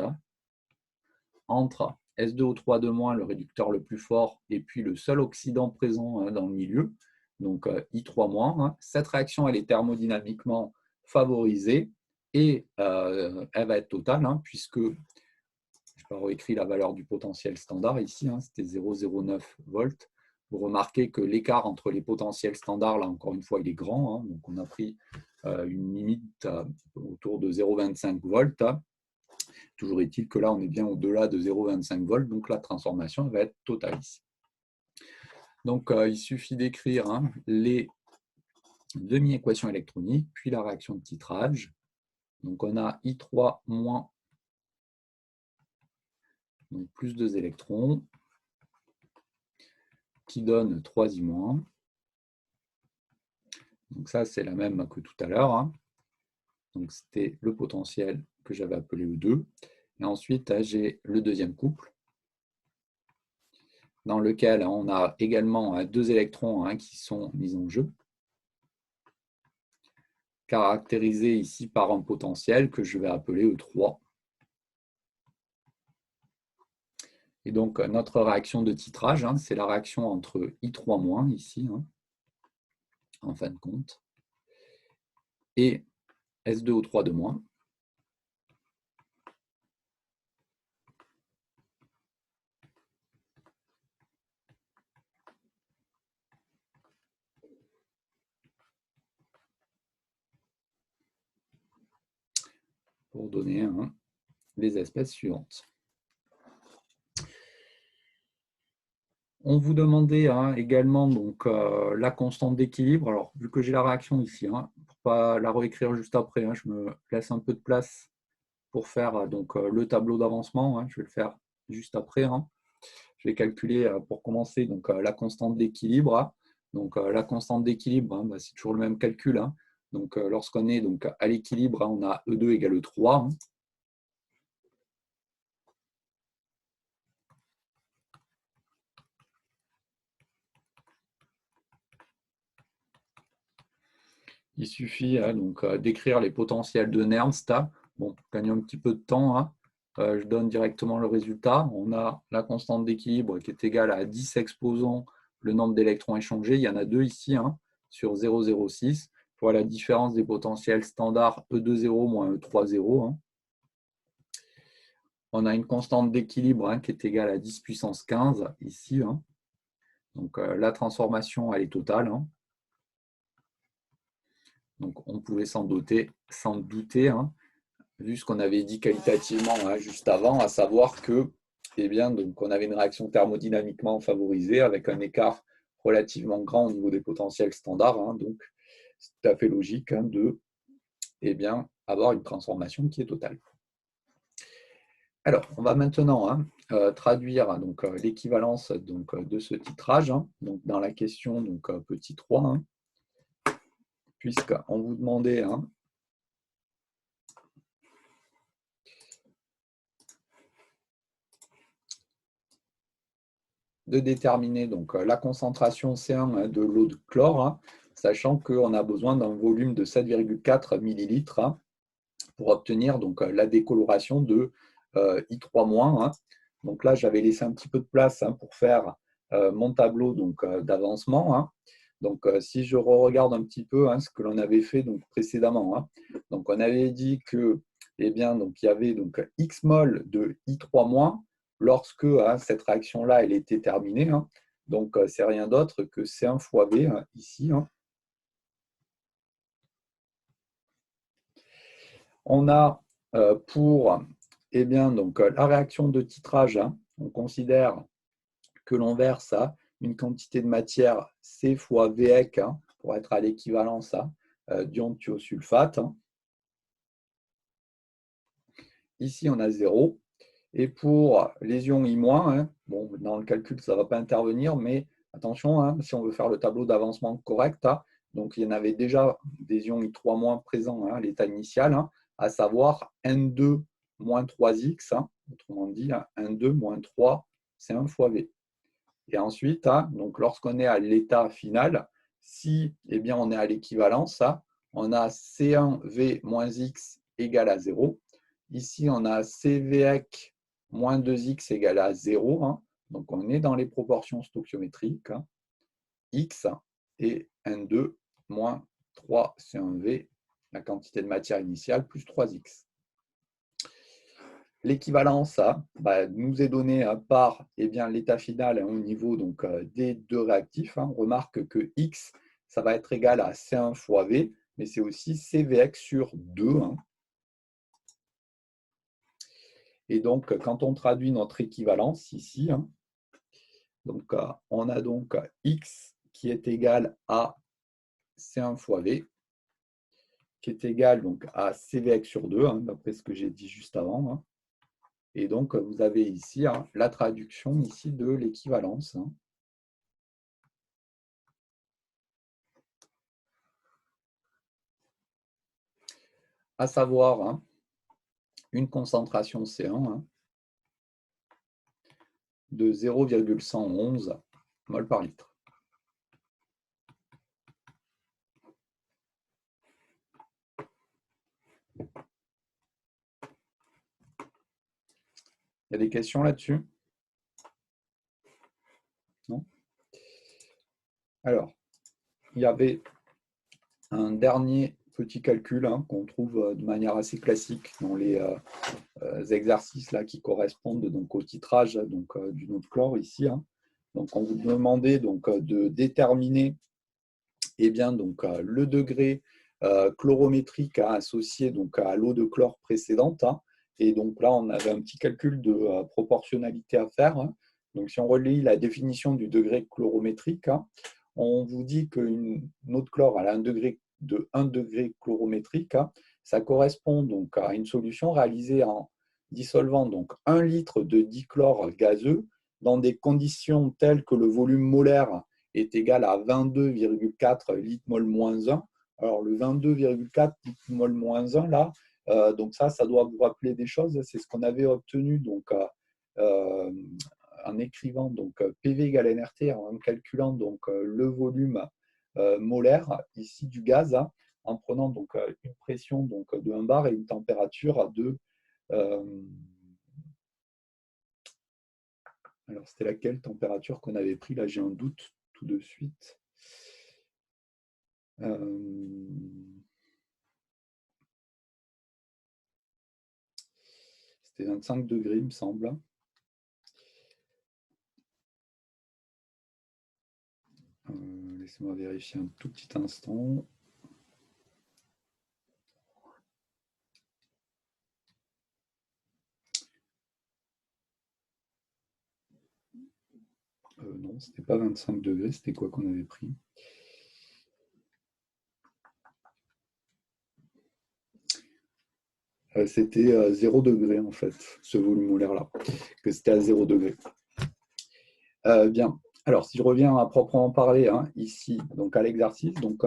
entre S2O3-2-, le réducteur le plus fort, et puis le seul oxydant présent dans le milieu, donc I3-. Cette réaction, elle est thermodynamiquement favorisée et elle va être totale, puisque je n'ai pas réécrit la valeur du potentiel standard ici, c'était 0,09 volts. Vous remarquez que l'écart entre les potentiels standards, là encore une fois, il est grand. Donc on a pris une limite autour de 0,25 volts. Toujours est-il que là, on est bien au-delà de 0,25 volts. Donc la transformation va être totale ici. Donc il suffit d'écrire les demi-équations électroniques, puis la réaction de titrage. Donc on a I3-, donc plus 2 électrons, qui donne 3I-. Donc ça, c'est la même que tout à l'heure. Donc c'était le potentiel que j'avais appelé E2. Et ensuite, j'ai le deuxième couple, dans lequel on a également 2 électrons qui sont mis en jeu, caractérisés ici par un potentiel que je vais appeler E3. Et donc, notre réaction de titrage, c'est la réaction entre I3- ici, en fin de compte, et S2O3-2-. Pour donner les espèces suivantes. On vous demandait également donc, la constante d'équilibre. Alors, vu que j'ai la réaction ici, pour pas la réécrire juste après, hein. Je me laisse un peu de place pour faire donc, le tableau d'avancement, hein. Je vais le faire juste après, hein. Je vais calculer pour commencer donc, la constante d'équilibre, hein. Donc, la constante d'équilibre, hein, bah, c'est toujours le même calcul, hein. Donc, lorsqu'on est donc, à l'équilibre, hein, on a E2 égale 3. Hein. Il suffit donc d'écrire les potentiels de Nernst. Hein. Bon, gagnons un petit peu de temps. Hein. Je donne directement le résultat. On a la constante d'équilibre qui est égale à 10 exposants le nombre d'électrons échangés. Il y en a 2 ici, hein, sur 0,06. Voilà la différence des potentiels standards E2,0 moins E3,0. Hein. On a une constante d'équilibre, hein, qui est égale à 10 puissance 15 ici. Hein. Donc la transformation, elle est totale. Hein. Donc on pouvait s'en douter, hein, vu ce qu'on avait dit qualitativement, hein, juste avant, à savoir que eh bien, donc, on avait une réaction thermodynamiquement favorisée avec un écart relativement grand au niveau des potentiels standards. Hein, donc c'est tout à fait logique, hein, de eh bien, avoir une transformation qui est totale. Alors, on va maintenant, hein, traduire donc, l'équivalence donc, de ce titrage, hein, donc, dans la question donc, petit 3, hein, puisqu'on vous demandait, hein, de déterminer donc, la concentration C1, hein, de l'eau de chlore, hein, sachant qu'on a besoin d'un volume de 7,4 ml, hein, pour obtenir donc, la décoloration de I3-. Hein. Donc là, j'avais laissé un petit peu de place, hein, pour faire mon tableau d'avancement. Hein. Donc, si je regarde un petit peu, hein, ce que l'on avait fait donc, précédemment, hein. Donc, on avait dit que, eh bien, donc, il y avait donc, X mol de I3- lorsque, hein, cette réaction-là elle était terminée. Hein. Donc, c'est rien d'autre que C1 fois V, hein, ici. Hein. On a pour eh bien, donc, la réaction de titrage, hein, on considère que l'on verse une quantité de matière C fois VEC, hein, pour être à l'équivalence d'ion thiosulfate. Hein. Ici, on a 0. Et pour les ions I-, hein, bon, dans le calcul, ça ne va pas intervenir, mais attention, hein, si on veut faire le tableau d'avancement correct, hein, donc il y en avait déjà des ions I3- présents, hein, à l'état initial, hein, à savoir N2 moins 3X, hein, autrement dit, hein, N2 moins 3, c'est 1 fois V. Et ensuite, hein, donc lorsqu'on est à l'état final, si eh bien, on est à l'équivalence, hein, on a C1V moins X égale à 0. Ici, on a CVEC moins 2X égale à 0. Hein, donc, on est dans les proportions stoichiométriques. Hein, X et N2 moins 3 C1V, la quantité de matière initiale, plus 3X. L'équivalence nous est donnée par eh bien, l'état final, hein, au niveau donc, des deux réactifs. Hein. On remarque que X, ça va être égal à C1 fois V, mais c'est aussi CVX sur 2. Hein. Et donc, quand on traduit notre équivalence ici, hein, donc, on a donc X qui est égal à C1 fois V, qui est égal donc, à CVX sur 2, hein, d'après ce que j'ai dit juste avant. Hein. Et donc, vous avez ici, hein, la traduction ici de l'équivalence. Hein. À savoir, hein, une concentration C1, hein, de 0,111 mol par litre. Il y a des questions là-dessus? Non? Alors, il y avait un dernier petit calcul, hein, qu'on trouve de manière assez classique dans les exercices là, qui correspondent donc, au titrage donc, d'une eau de chlore ici. Hein. Donc, on vous demandait donc, de déterminer eh bien, donc, le degré chlorométrique associé donc, à l'eau de chlore précédente. Hein. Et donc là, on avait un petit calcul de proportionnalité à faire. Hein. Donc, si on relit la définition du degré chlorométrique, hein, on vous dit qu'une eau de chlore elle a un degré de 1 degré chlorométrique, ça correspond donc à une solution réalisée en dissolvant donc 1 litre de dichlore gazeux dans des conditions telles que le volume molaire est égal à 22,4 litres mol moins 1. Alors le 22,4 litres mol moins 1, là, donc ça doit vous rappeler des choses. C'est ce qu'on avait obtenu donc, en écrivant donc, PV égale nRT, en calculant donc, le volume molaire ici du gaz, en prenant donc, une pression donc, de 1 bar et une température de... alors, c'était laquelle température qu'on avait pris? Là, j'ai un doute tout de suite. C'était 25 degrés, il me semble. Laissez-moi vérifier un tout petit instant. Non, ce n'était pas 25 degrés, c'était quoi qu'on avait pris? C'était 0 degré en fait, ce volume molaire-là, que c'était à 0 degré. Bien, alors si je reviens à proprement parler ici, donc à l'exercice, donc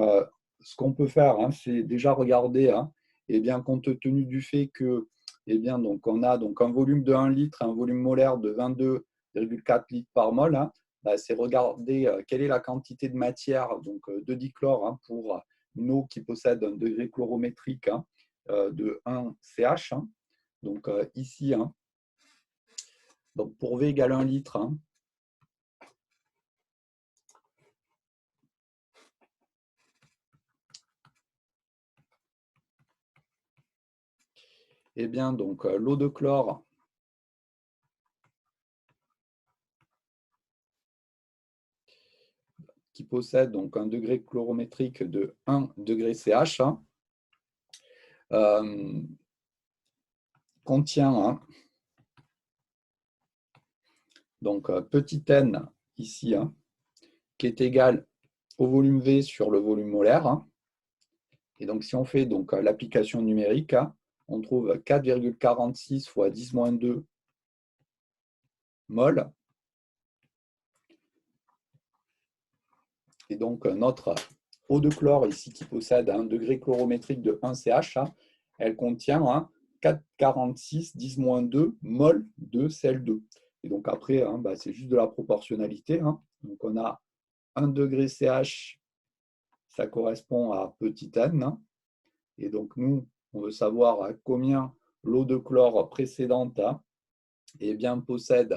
ce qu'on peut faire, c'est déjà regarder, et bien compte tenu du fait que, eh bien, donc, on a donc un volume de 1 litre et un volume molaire de 22,4 litres par mol, c'est regarder quelle est la quantité de matière donc, de dichlore pour une eau qui possède un degré chlorométrique de 1 CH. Donc ici, donc pour V égale 1 litre, eh bien, donc, l'eau de chlore qui possède donc un degré chlorométrique de 1 degré CH contient donc petit n ici qui est égal au volume V sur le volume molaire. Et donc si on fait donc l'application numérique, on trouve 4,46 fois 10-2 mol. Et donc notre eau de chlore ici qui possède un degré chlorométrique de 1 CH, elle contient 4,46 10-2 mol de Cl2. Et donc après, c'est juste de la proportionnalité. Donc on a 1 degré CH, ça correspond à petit n. Et donc nous, on veut savoir combien l'eau de chlore précédente eh bien, possède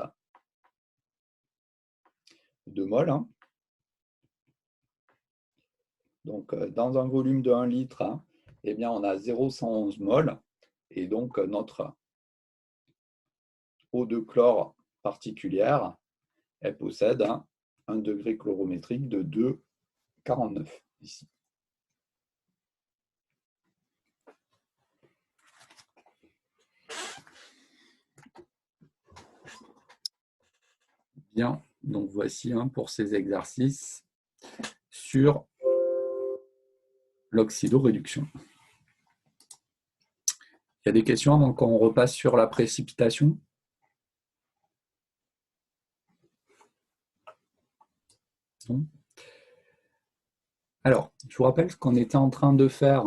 de mol. Donc dans un volume de 1 litre, eh bien, on a 0,111 mol. Et donc notre eau de chlore particulière, elle possède un degré chlorométrique de 2,49 ici. Bien, donc voici pour ces exercices sur l'oxydoréduction. Il y a des questions avant qu'on repasse sur la précipitation? Non. Alors, je vous rappelle ce qu'on était en train de faire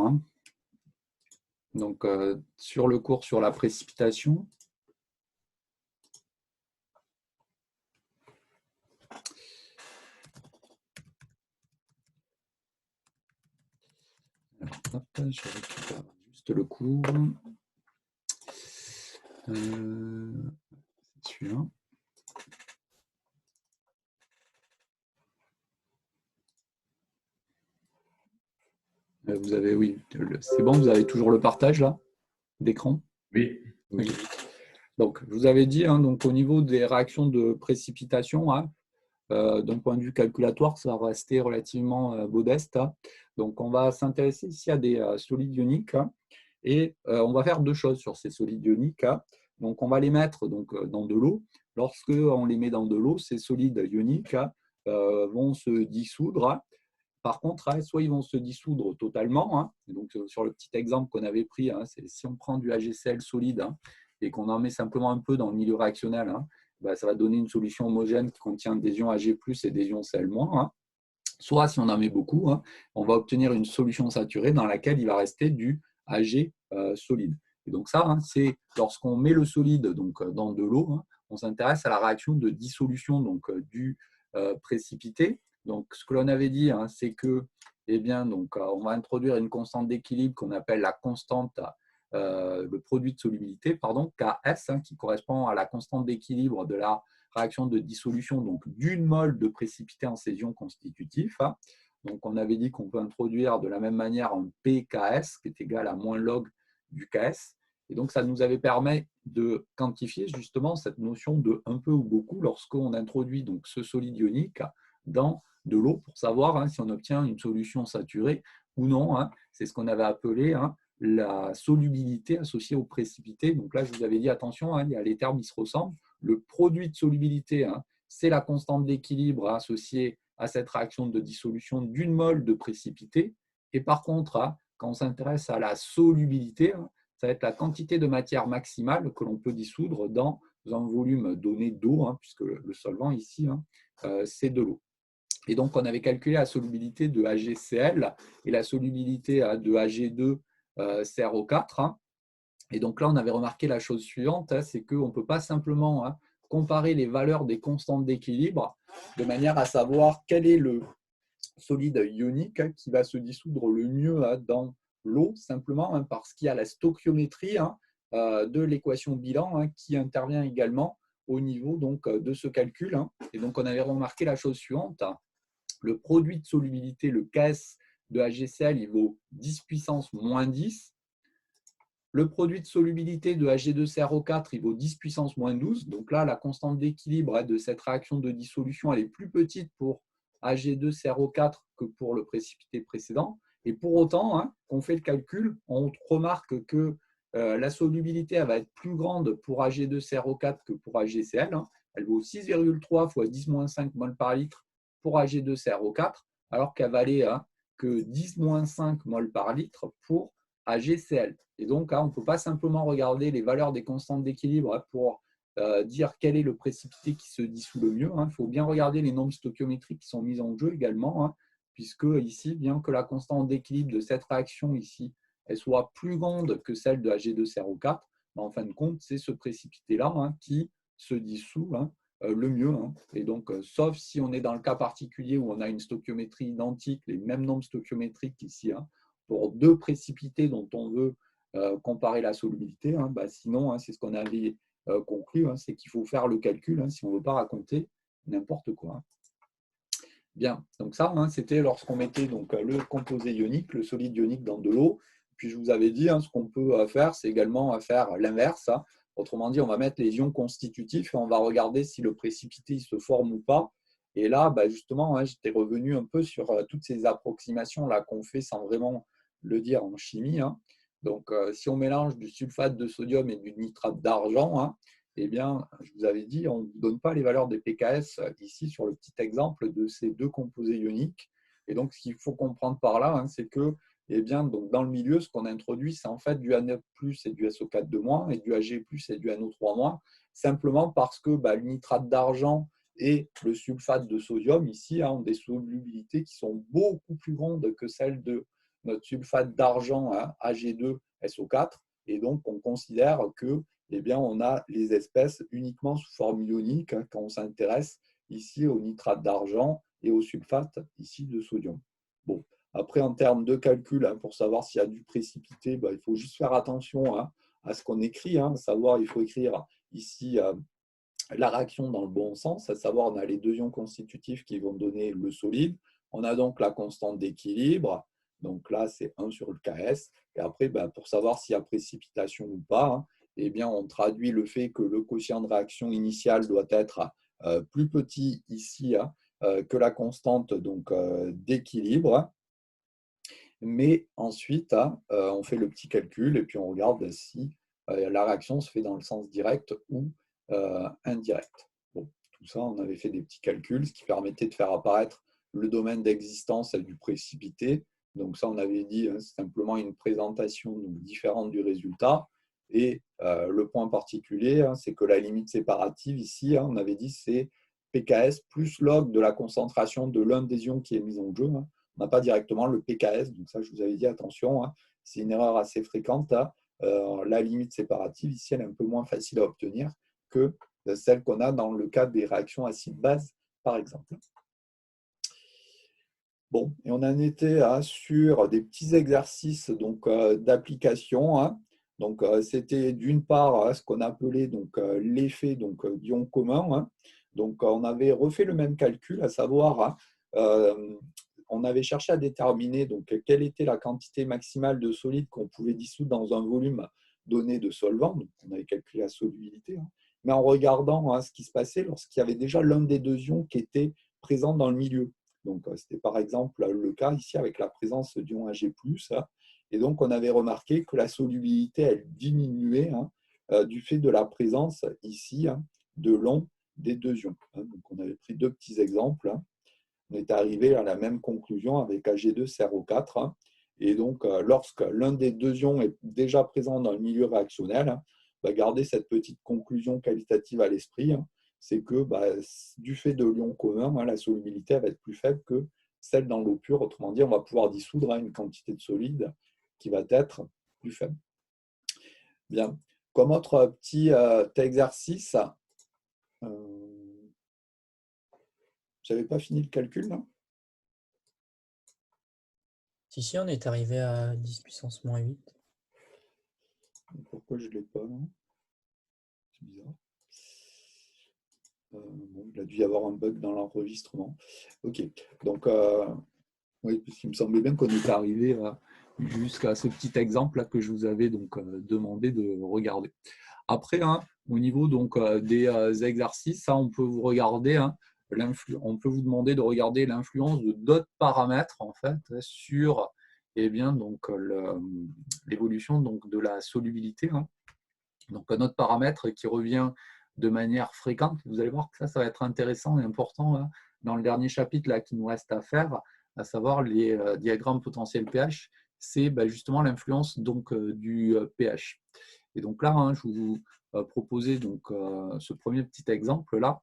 donc, sur le cours sur la précipitation. Alors, hop, je récupère juste le cours. C'est celui-là. Vous avez, oui, c'est bon, vous avez toujours le partage là d'écran? Oui. Oui. Okay. Donc, je vous avais dit, donc, au niveau des réactions de précipitation, d'un point de vue calculatoire, ça va rester relativement modeste. Donc, on va s'intéresser ici à des solides ioniques et on va faire deux choses sur ces solides ioniques. Donc, on va les mettre donc, dans de l'eau. Lorsque on les met dans de l'eau, ces solides ioniques vont se dissoudre Par contre, soit ils vont se dissoudre totalement. Donc, sur le petit exemple qu'on avait pris, c'est si on prend du HCl solide et qu'on en met simplement un peu dans le milieu réactionnel, ça va donner une solution homogène qui contient des ions Ag+ et des ions Cl-. Soit, si on en met beaucoup, on va obtenir une solution saturée dans laquelle il va rester du Ag solide. Et donc ça, c'est lorsqu'on met le solide donc, dans de l'eau, on s'intéresse à la réaction de dissolution donc, du précipité. Donc, ce que l'on avait dit, c'est que, on va introduire une constante d'équilibre qu'on appelle la constante, le produit de solubilité, pardon, Ks, qui correspond à la constante d'équilibre de la réaction de dissolution donc d'une mole de précipité en ces ions constitutifs. Donc, on avait dit qu'on peut introduire de la même manière un pKs qui est égal à moins log du Ks. Et donc, ça nous avait permis de quantifier justement cette notion de un peu ou beaucoup lorsqu'on introduit donc ce solide ionique dans de l'eau pour savoir si on obtient une solution saturée ou non. C'est ce qu'on avait appelé la solubilité associée au précipité. Donc là, je vous avais dit, attention, les termes ils se ressemblent. Le produit de solubilité, c'est la constante d'équilibre associée à cette réaction de dissolution d'une mole de précipité. Et par contre, quand on s'intéresse à la solubilité, ça va être la quantité de matière maximale que l'on peut dissoudre dans un volume donné d'eau, puisque le solvant ici, c'est de l'eau. Et donc, on avait calculé la solubilité de AgCl et la solubilité de Ag2CrO4. Et donc là, on avait remarqué la chose suivante, c'est qu'on ne peut pas simplement comparer les valeurs des constantes d'équilibre de manière à savoir quel est le solide ionique qui va se dissoudre le mieux dans l'eau, simplement parce qu'il y a la stoichiométrie de l'équation bilan qui intervient également au niveau donc, de ce calcul. Et donc, on avait remarqué la chose suivante. Le produit de solubilité, le Ks de HCl, il vaut 10 puissance moins 10. Le produit de solubilité de Ag2CrO4, il vaut 10 puissance moins 12. Donc là, la constante d'équilibre de cette réaction de dissolution, elle est plus petite pour Ag2CrO4 que pour le précipité précédent. Et pour autant, qu'on fait le calcul, on remarque que la solubilité elle va être plus grande pour Ag2CrO4 que pour HCl. Elle vaut 6,3 fois 10-5 mol par litre pour Ag2CrO4, alors qu'elle valait que 10-5 mol par litre pour HCl. Et donc, on ne peut pas simplement regarder les valeurs des constantes d'équilibre pour dire quel est le précipité qui se dissout le mieux. Il faut bien regarder les nombres stoichiométriques qui sont mis en jeu également, puisque ici, bien que la constante d'équilibre de cette réaction ici, elle soit plus grande que celle de Ag2CrO4, en fin de compte, c'est ce précipité-là qui se dissout le mieux. Et donc, sauf si on est dans le cas particulier où on a une stoichiométrie identique, les mêmes nombres stoichiométriques ici, pour deux précipités dont on veut comparer la solubilité. Sinon, c'est ce qu'on avait conclu, c'est qu'il faut faire le calcul si on ne veut pas raconter n'importe quoi. Bien, donc ça, c'était lorsqu'on mettait donc, le composé ionique, le solide ionique dans de l'eau. Puis je vous avais dit, ce qu'on peut faire, c'est également faire l'inverse. Autrement dit, on va mettre les ions constitutifs et on va regarder si le précipité il se forme ou pas. Et là, justement, j'étais revenu un peu sur toutes ces approximations-là qu'on fait sans vraiment le dire en chimie. Donc, si on mélange du sulfate de sodium et du nitrate d'argent, eh bien, je vous avais dit, on ne donne pas les valeurs des pKs ici sur le petit exemple de ces deux composés ioniques. Et donc, ce qu'il faut comprendre par là, c'est que donc, dans le milieu, ce qu'on introduit, c'est en fait du Na+ et du SO4- et du Ag+ et du NO3-, simplement parce que le nitrate d'argent et le sulfate de sodium, ici, ont des solubilités qui sont beaucoup plus grandes que celles de notre sulfate d'argent Ag2SO4. Et donc, on considère que on a les espèces uniquement sous forme ionique quand on s'intéresse ici au nitrate d'argent et au sulfate ici de sodium. Bon, après, en termes de calcul, pour savoir s'il y a du précipité, il faut juste faire attention à ce qu'on écrit, savoir il faut écrire ici la réaction dans le bon sens, à savoir on a les deux ions constitutifs qui vont donner le solide, on a donc la constante d'équilibre, donc là c'est 1 sur le Ks, et après pour savoir s'il y a précipitation ou pas, on traduit le fait que le quotient de réaction initiale doit être plus petit ici que la constante d'équilibre. Mais ensuite, on fait le petit calcul et puis on regarde si la réaction se fait dans le sens direct ou indirect. Bon, tout ça, on avait fait des petits calculs, ce qui permettait de faire apparaître le domaine d'existence du précipité. Donc ça, on avait dit, c'est simplement une présentation différente du résultat. Et le point particulier, c'est que la limite séparative ici, on avait dit, c'est PKS plus log de la concentration de l'un des ions qui est mis en jeu. On n'a pas directement le PKS, donc ça, je vous avais dit, attention, c'est une erreur assez fréquente. La limite séparative, ici, elle est un peu moins facile à obtenir que celle qu'on a dans le cas des réactions acide-base, par exemple. Bon, et on en était sur des petits exercices d'application. Donc, c'était d'une part ce qu'on appelait l'effet d'ion commun. Donc, on avait refait le même calcul, à savoir, on avait cherché à déterminer quelle était la quantité maximale de solide qu'on pouvait dissoudre dans un volume donné de solvant. Donc, on avait calculé la solubilité, mais en regardant ce qui se passait lorsqu'il y avait déjà l'un des deux ions qui était présent dans le milieu. Donc, c'était par exemple le cas ici avec la présence d'ion Ag+. Et donc, on avait remarqué que la solubilité, elle diminuait du fait de la présence ici de l'on des deux ions. Donc, on avait pris deux petits exemples. On est arrivé à la même conclusion avec Ag2CrO4. Et donc, lorsque l'un des deux ions est déjà présent dans le milieu réactionnel, gardez cette petite conclusion qualitative à l'esprit, c'est que du fait de l'ion commun, la solubilité va être plus faible que celle dans l'eau pure. Autrement dit, on va pouvoir dissoudre une quantité de solide qui va être plus faible. Bien. Comme autre petit exercice, j'avais pas fini le calcul là. Si, on est arrivé à 10 puissance moins 8. Pourquoi je ne l'ai pas là? C'est bizarre. Bon, il a dû y avoir un bug dans l'enregistrement. Ok, donc oui, parce qu'il me semblait bien qu'on était arrivé jusqu'à ce petit exemple là que je vous avais demandé de regarder. Après, au niveau des exercices, on peut vous regarder on peut vous demander de regarder l'influence de d'autres paramètres en fait sur l'évolution de la solubilité. Donc un autre paramètre qui revient de manière fréquente, vous allez voir que ça va être intéressant et important dans le dernier chapitre là qui nous reste à faire, à savoir les diagrammes potentiels pH, c'est justement l'influence du pH. Et donc là, je vous proposais ce premier petit exemple là,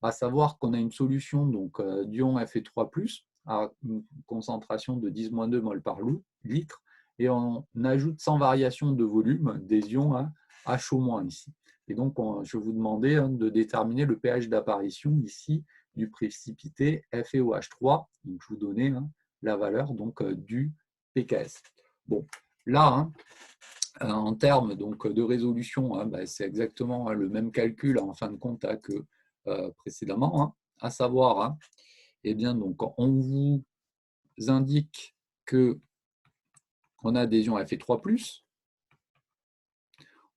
à savoir qu'on a une solution d'ion Fe3+, à une concentration de 10-2 mol par litre, et on ajoute sans variation de volume des ions à HO- ici. Et donc, je vous demandais de déterminer le pH d'apparition ici du précipité FeOH3. Donc, je vous donnais la valeur du PKS. Bon, là, en termes de résolution, c'est exactement le même calcul en fin de compte que précédemment, à savoir, on vous indique qu'on a des ions Fe3+.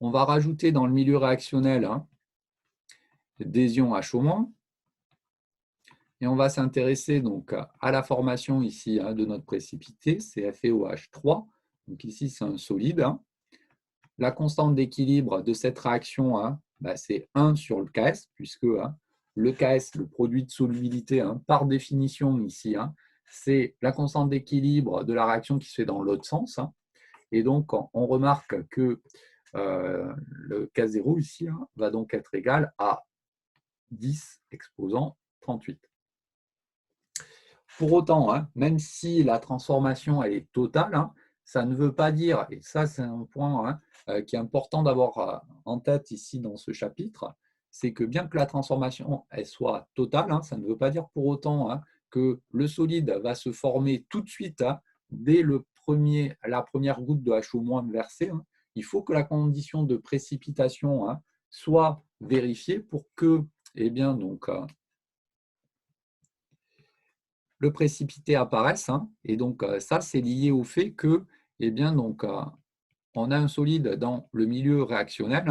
On va rajouter dans le milieu réactionnel des ions HO-, et on va s'intéresser à la formation ici de notre précipité, c'est FeOH3. Donc ici, c'est un solide. La constante d'équilibre de cette réaction, c'est 1 sur le Ks, puisque le Ks, le produit de solubilité, par définition ici, c'est la constante d'équilibre de la réaction qui se fait dans l'autre sens. Et donc, on remarque que le K0 ici va donc être égal à 10 exposant 38. Pour autant, même si la transformation elle est totale, ça ne veut pas dire, et ça c'est un point qui est important d'avoir en tête ici dans ce chapitre, c'est que bien que la transformation elle soit totale, ça ne veut pas dire pour autant que le solide va se former tout de suite dès la première goutte de HO- versée. Il faut que la condition de précipitation soit vérifiée pour que le précipité apparaisse. Et donc, ça, c'est lié au fait que on a un solide dans le milieu réactionnel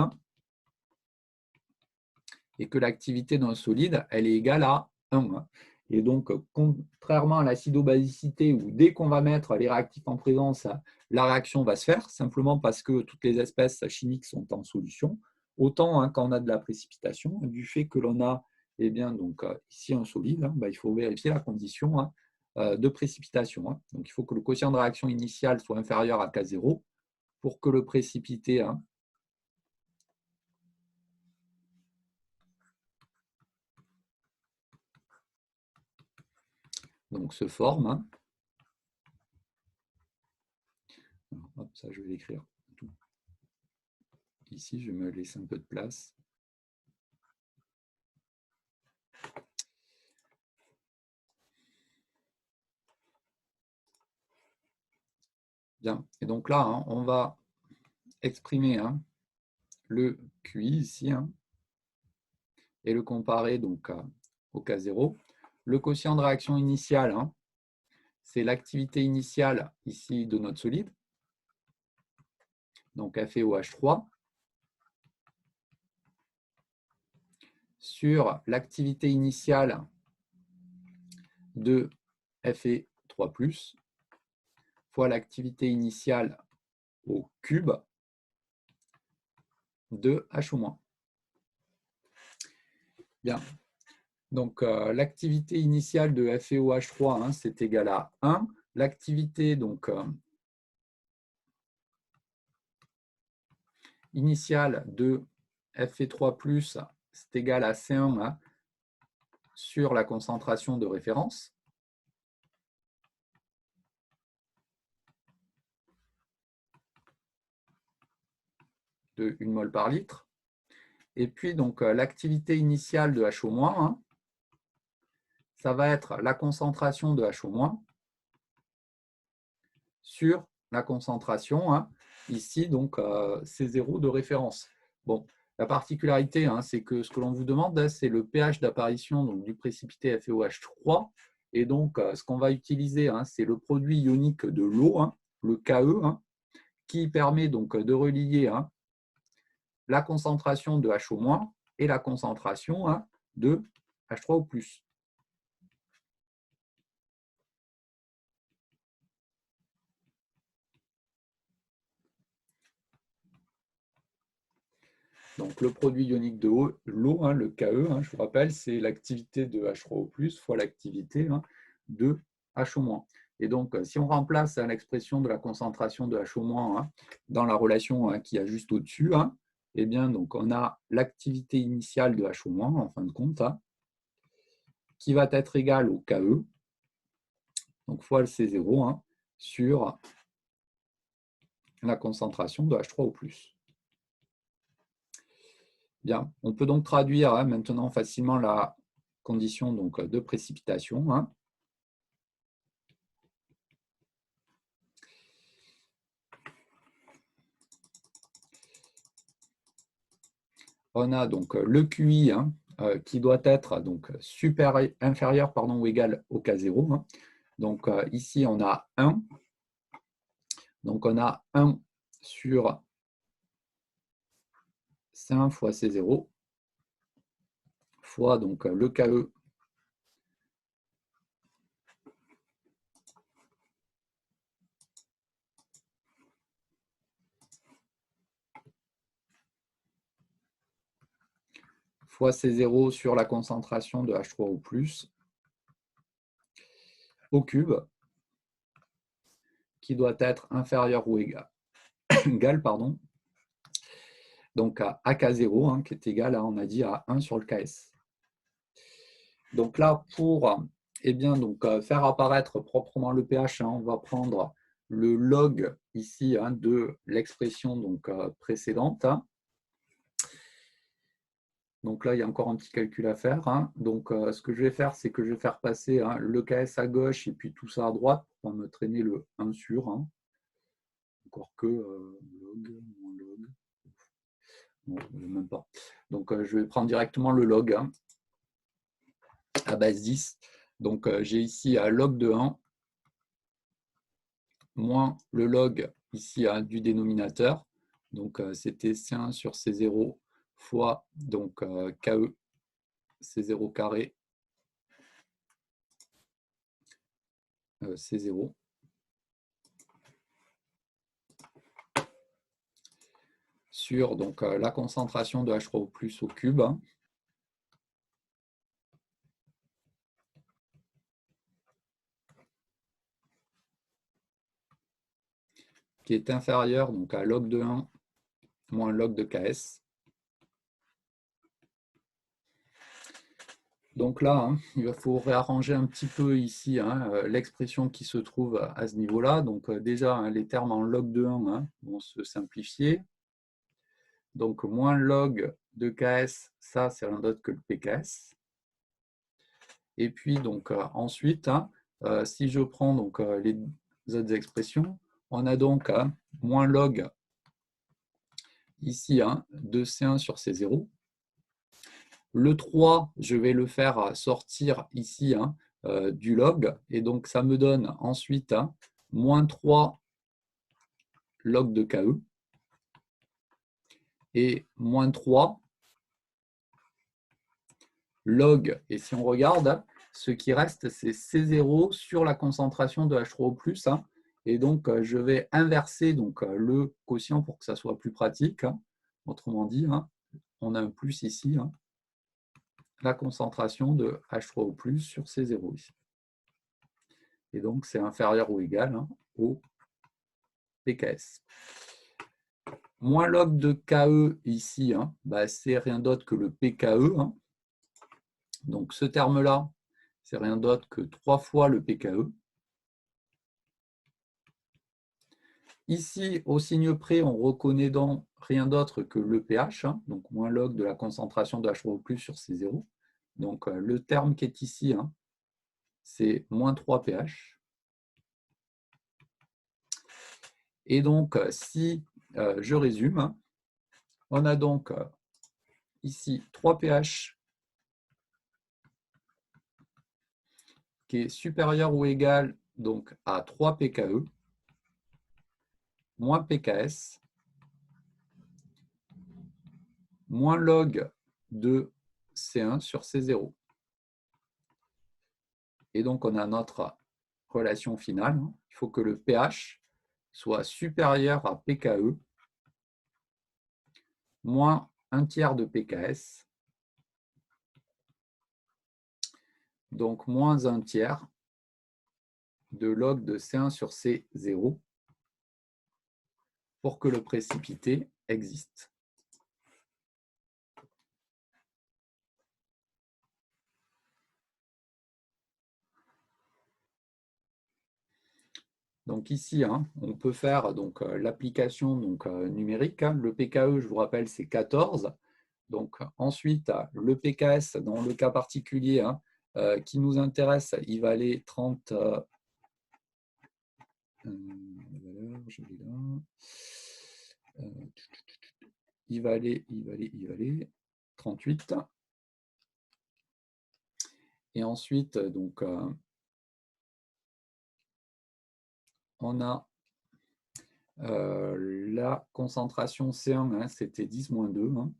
et que l'activité d'un solide, elle est égale à 1. Et donc, contrairement à l'acidobasicité, où dès qu'on va mettre les réactifs en présence, la réaction va se faire, simplement parce que toutes les espèces chimiques sont en solution, autant quand on a de la précipitation, du fait que l'on a eh bien, donc, ici, un solide, hein, il faut vérifier la condition de précipitation. Hein. Donc, il faut que le quotient de réaction initiale soit inférieur à K0 pour que le précipité donc, se forme. Hein. Alors, hop, ça, je vais l'écrire tout. Ici, je vais me laisser un peu de place. Bien, et donc là, hein, on va exprimer le QI ici et le comparer donc au K0. Le quotient de réaction initiale, hein, c'est l'activité initiale ici de notre solide, donc FeOH3, sur l'activité initiale de Fe3+, fois l'activité initiale au cube de HO-. Bien. Donc, l'activité initiale de FeOH3, hein, c'est égal à 1. L'activité donc initiale de Fe3+, c'est égal à C1 hein, sur la concentration de référence. De 1 mol par litre. Et puis, donc, l'activité initiale de HO-, hein, ça va être la concentration de HO- sur la concentration, hein, ici, donc, C0 de référence. Bon, la particularité, hein, c'est que ce que l'on vous demande, c'est le pH d'apparition du précipité FeOH3. Et donc, ce qu'on va utiliser, hein, c'est le produit ionique de l'eau, hein, le KE, hein, qui permet donc de relier hein, la concentration de HO- et la concentration hein, de H3O+. Donc, le produit ionique de l'eau, hein, le KE, hein, je vous rappelle, c'est l'activité de H3O+, fois l'activité hein, de HO-. Et donc, si on remplace hein, l'expression de la concentration de HO- hein, dans la relation hein, qui a juste au-dessus, hein, eh bien, donc, on a l'activité initiale de HO- en fin de compte, hein, qui va être égale au KE, donc fois le C0, hein, sur la concentration de H3O+. Bien, on peut donc traduire hein, maintenant facilement la condition donc, de précipitation. Hein. On a donc le QI hein, qui doit être donc, inférieur ou égal au K0. Hein. Donc ici, on a 1. Donc on a 1 sur C1 fois C0 fois donc, le KE fois C0 sur la concentration de H3O+, au cube, qui doit être inférieur ou égal, pardon, donc à K0, hein, qui est égal, on a dit, à 1 sur le KS. Donc là, pour eh bien, donc, faire apparaître proprement le pH, hein, on va prendre le log ici hein, de l'expression précédente. Hein. Donc là, il y a encore un petit calcul à faire. Hein. Donc, ce que je vais faire, c'est que je vais faire passer hein, le KS à gauche et puis tout ça à droite pour me traîner le 1 sur. Hein. Encore que log, moins log. Non, même pas. Donc, je vais prendre directement le log hein, à base 10. Donc, j'ai ici un log de 1 moins le log ici hein, du dénominateur. Donc, c'était C1 sur C0 fois donc, KE C0 carré C0 sur donc, la concentration de H3O+ au cube. qui est inférieur donc, à log de 1 moins log de KS. Donc là, hein, il faut réarranger un petit peu ici l'expression qui se trouve à ce niveau-là. Donc déjà, hein, les termes en log de 1 vont se simplifier. Donc moins log de KS, ça c'est rien d'autre que le PKS. Et puis donc ensuite, si je prends donc, les autres expressions, on a donc moins log ici de C1 sur C0. Le 3, je vais le faire sortir ici du log, et donc ça me donne ensuite moins 3 log de KE, et moins 3 log, et si on regarde, ce qui reste, c'est C0 sur la concentration de H3O+, et donc je vais inverser donc, le quotient pour que ça soit plus pratique. Autrement dit, on a un plus ici, la concentration de H3O+, sur C0 ici. Et donc, c'est inférieur ou égal au PKS. Moins log de KE ici, c'est rien d'autre que le PKE. Donc, ce terme-là, c'est rien d'autre que 3 fois le PKE. Ici, au signe près, on reconnaît donc rien d'autre que le pH, donc moins log de la concentration de H3O+ sur C0. Donc, le terme qui est ici, c'est moins 3 pH. Et donc, si je résume, on a donc ici 3 pH qui est supérieur ou égal donc, à 3 pKe moins pKs moins log de C1 sur C0. Et donc, on a notre relation finale. Il faut que le pH soit supérieur à pKe moins 1/3 de pKs, donc moins 1/3 de log de C1 sur C0 pour que le précipité existe. Donc ici, on peut faire l'application numérique. Le PKE, je vous rappelle, c'est 14. Donc ensuite, le PKS, dans le cas particulier qui nous intéresse, il va aller 30. Il va aller 38. Et ensuite, donc, on a la concentration C1, c'était 10-2.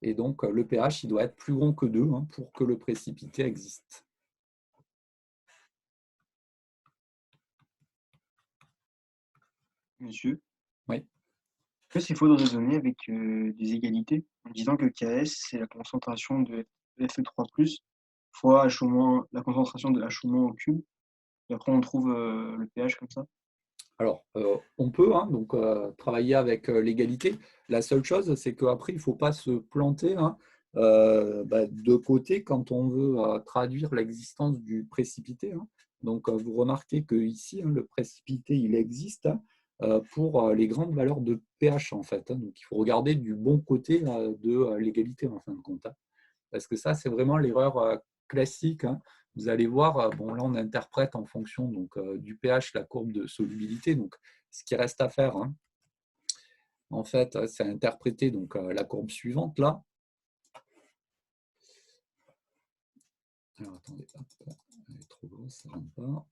Et donc, le pH, il doit être plus grand que 2 pour que le précipité existe. Monsieur, Oui. est-ce qu'il faut raisonner avec des égalités en disant que KS, c'est la concentration de Fe3+, fois H-, la concentration de H- au cube, et après on trouve le pH comme ça? Alors, on peut travailler avec l'égalité. La seule chose, c'est qu'après, il ne faut pas se planter de côté quand on veut traduire l'existence du précipité. Donc, vous remarquez qu'ici, le précipité, il existe pour les grandes valeurs de pH, en fait. Donc, il faut regarder du bon côté de l'égalité, en fin de compte. Parce que ça, c'est vraiment l'erreur classique. Vous allez voir, bon, là, on interprète en fonction du pH la courbe de solubilité. Donc, ce qui reste à faire, en fait, c'est interpréter la courbe suivante, là. Alors, attendez, hop, elle est trop grosse, ça ne rentre pas.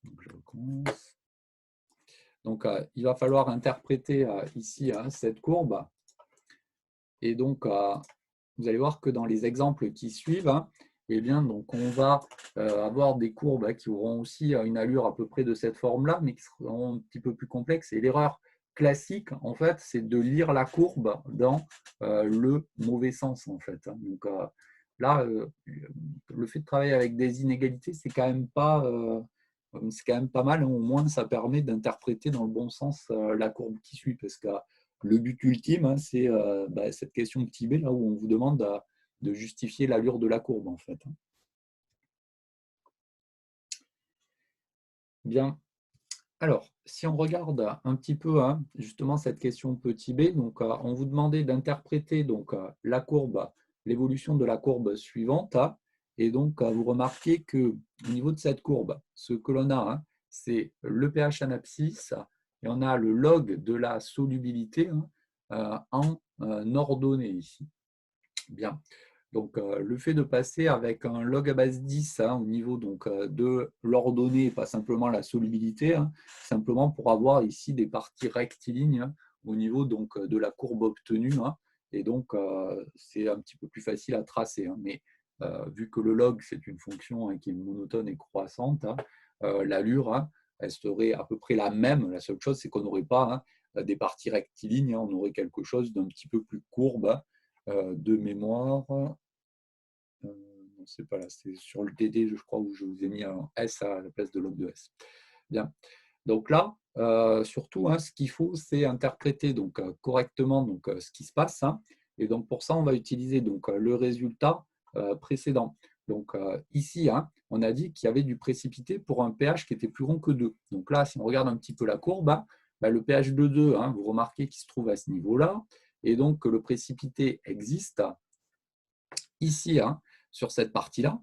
Donc, je recommence. Donc, il va falloir interpréter ici cette courbe. Et donc, vous allez voir que dans les exemples qui suivent, eh bien, donc on va avoir des courbes qui auront aussi une allure à peu près de cette forme-là, mais qui seront un petit peu plus complexes. Et l'erreur classique, en fait, c'est de lire la courbe dans le mauvais sens, en fait. Donc là, le fait de travailler avec des inégalités, c'est quand même pas c'est quand même pas mal. Au moins, ça permet d'interpréter dans le bon sens la courbe qui suit. Parce que le but ultime, hein, c'est cette question petit b, là où on vous demande de justifier l'allure de la courbe, en fait. Bien. Alors, si on regarde un petit peu justement cette question petit b, donc on vous demandait d'interpréter la courbe, l'évolution de la courbe suivante, et donc vous remarquez que au niveau de cette courbe, ce que l'on a, c'est le pH en abscisse et on a le log de la solubilité en ordonnée ici. Bien. Donc, le fait de passer avec un log à base 10 au niveau de l'ordonnée, pas simplement la solubilité, simplement pour avoir ici des parties rectilignes au niveau de la courbe obtenue. Et donc, c'est un petit peu plus facile à tracer. Mais vu que le log, c'est une fonction qui est monotone et croissante, l'allure, elle serait à peu près la même. La seule chose, c'est qu'on n'aurait pas des parties rectilignes, on aurait quelque chose d'un petit peu plus courbe de mémoire. Non, c'est pas là, c'est sur le TD, je crois, où je vous ai mis un S à la place de log de S. Bien. Donc là, surtout, ce qu'il faut, c'est interpréter correctement ce qui se passe. Et donc pour ça, on va utiliser le résultat précédent. Donc ici, on a dit qu'il y avait du précipité pour un pH qui était plus rond que 2. Donc là, si on regarde un petit peu la courbe, le pH de 2, vous remarquez qu'il se trouve à ce niveau-là, et donc que le précipité existe ici, sur cette partie-là.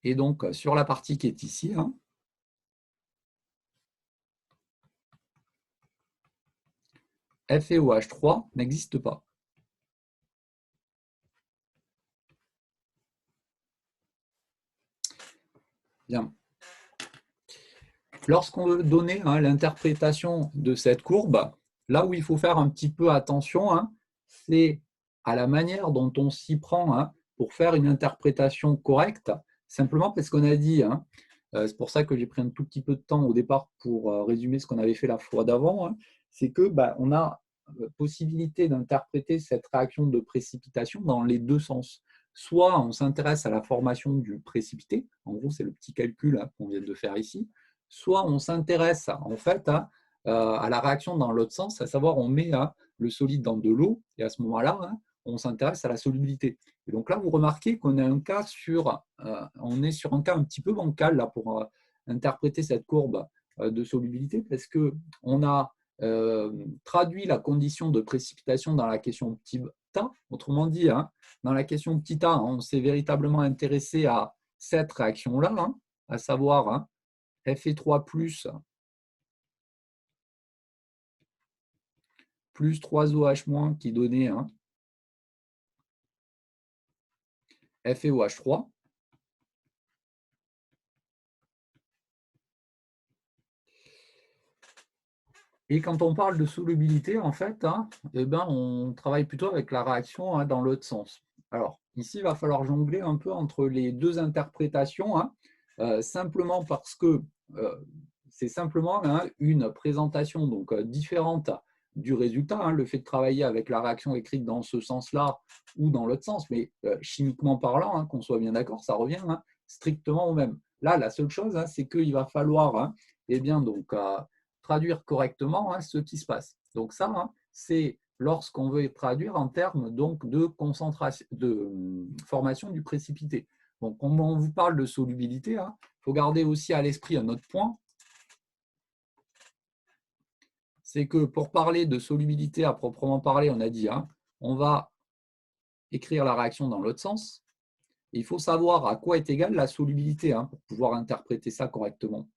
Et donc, sur la partie qui est ici, FeOH3 n'existe pas. Bien. Lorsqu'on veut donner l'interprétation de cette courbe, là où il faut faire un petit peu attention, c'est à la manière dont on s'y prend pour faire une interprétation correcte, simplement parce qu'on a dit, c'est pour ça que j'ai pris un tout petit peu de temps au départ pour résumer ce qu'on avait fait la fois d'avant, c'est que on a possibilité d'interpréter cette réaction de précipitation dans les deux sens. Soit on s'intéresse à la formation du précipité, en gros c'est le petit calcul qu'on vient de faire ici, soit on s'intéresse en fait à la réaction dans l'autre sens, à savoir on met le solide dans de l'eau et à ce moment-là, on s'intéresse à la solubilité. Et donc là, vous remarquez qu'on a un cas on est sur un cas un petit peu bancal là, pour interpréter cette courbe de solubilité parce qu'on a traduit la condition de précipitation dans la question petit a. Autrement dit, dans la question petit a, on s'est véritablement intéressé à cette réaction-là, à savoir Fe3 plus 3OH- qui donnait FeOH3. Et quand on parle de solubilité, en fait, on travaille plutôt avec la réaction dans l'autre sens. Alors, ici, il va falloir jongler un peu entre les deux interprétations, simplement parce que c'est simplement une présentation différente du résultat, le fait de travailler avec la réaction écrite dans ce sens-là ou dans l'autre sens, mais chimiquement parlant, qu'on soit bien d'accord, ça revient strictement au même. Là, la seule chose, c'est qu'il va falloir traduire correctement ce qui se passe. Donc ça, c'est lorsqu'on veut traduire en termes de concentration, de formation du précipité. Donc, quand on vous parle de solubilité, il faut garder aussi à l'esprit un autre point, c'est que pour parler de solubilité à proprement parler, on a dit, on va écrire la réaction dans l'autre sens. Il faut savoir à quoi est égale la solubilité pour pouvoir interpréter ça correctement.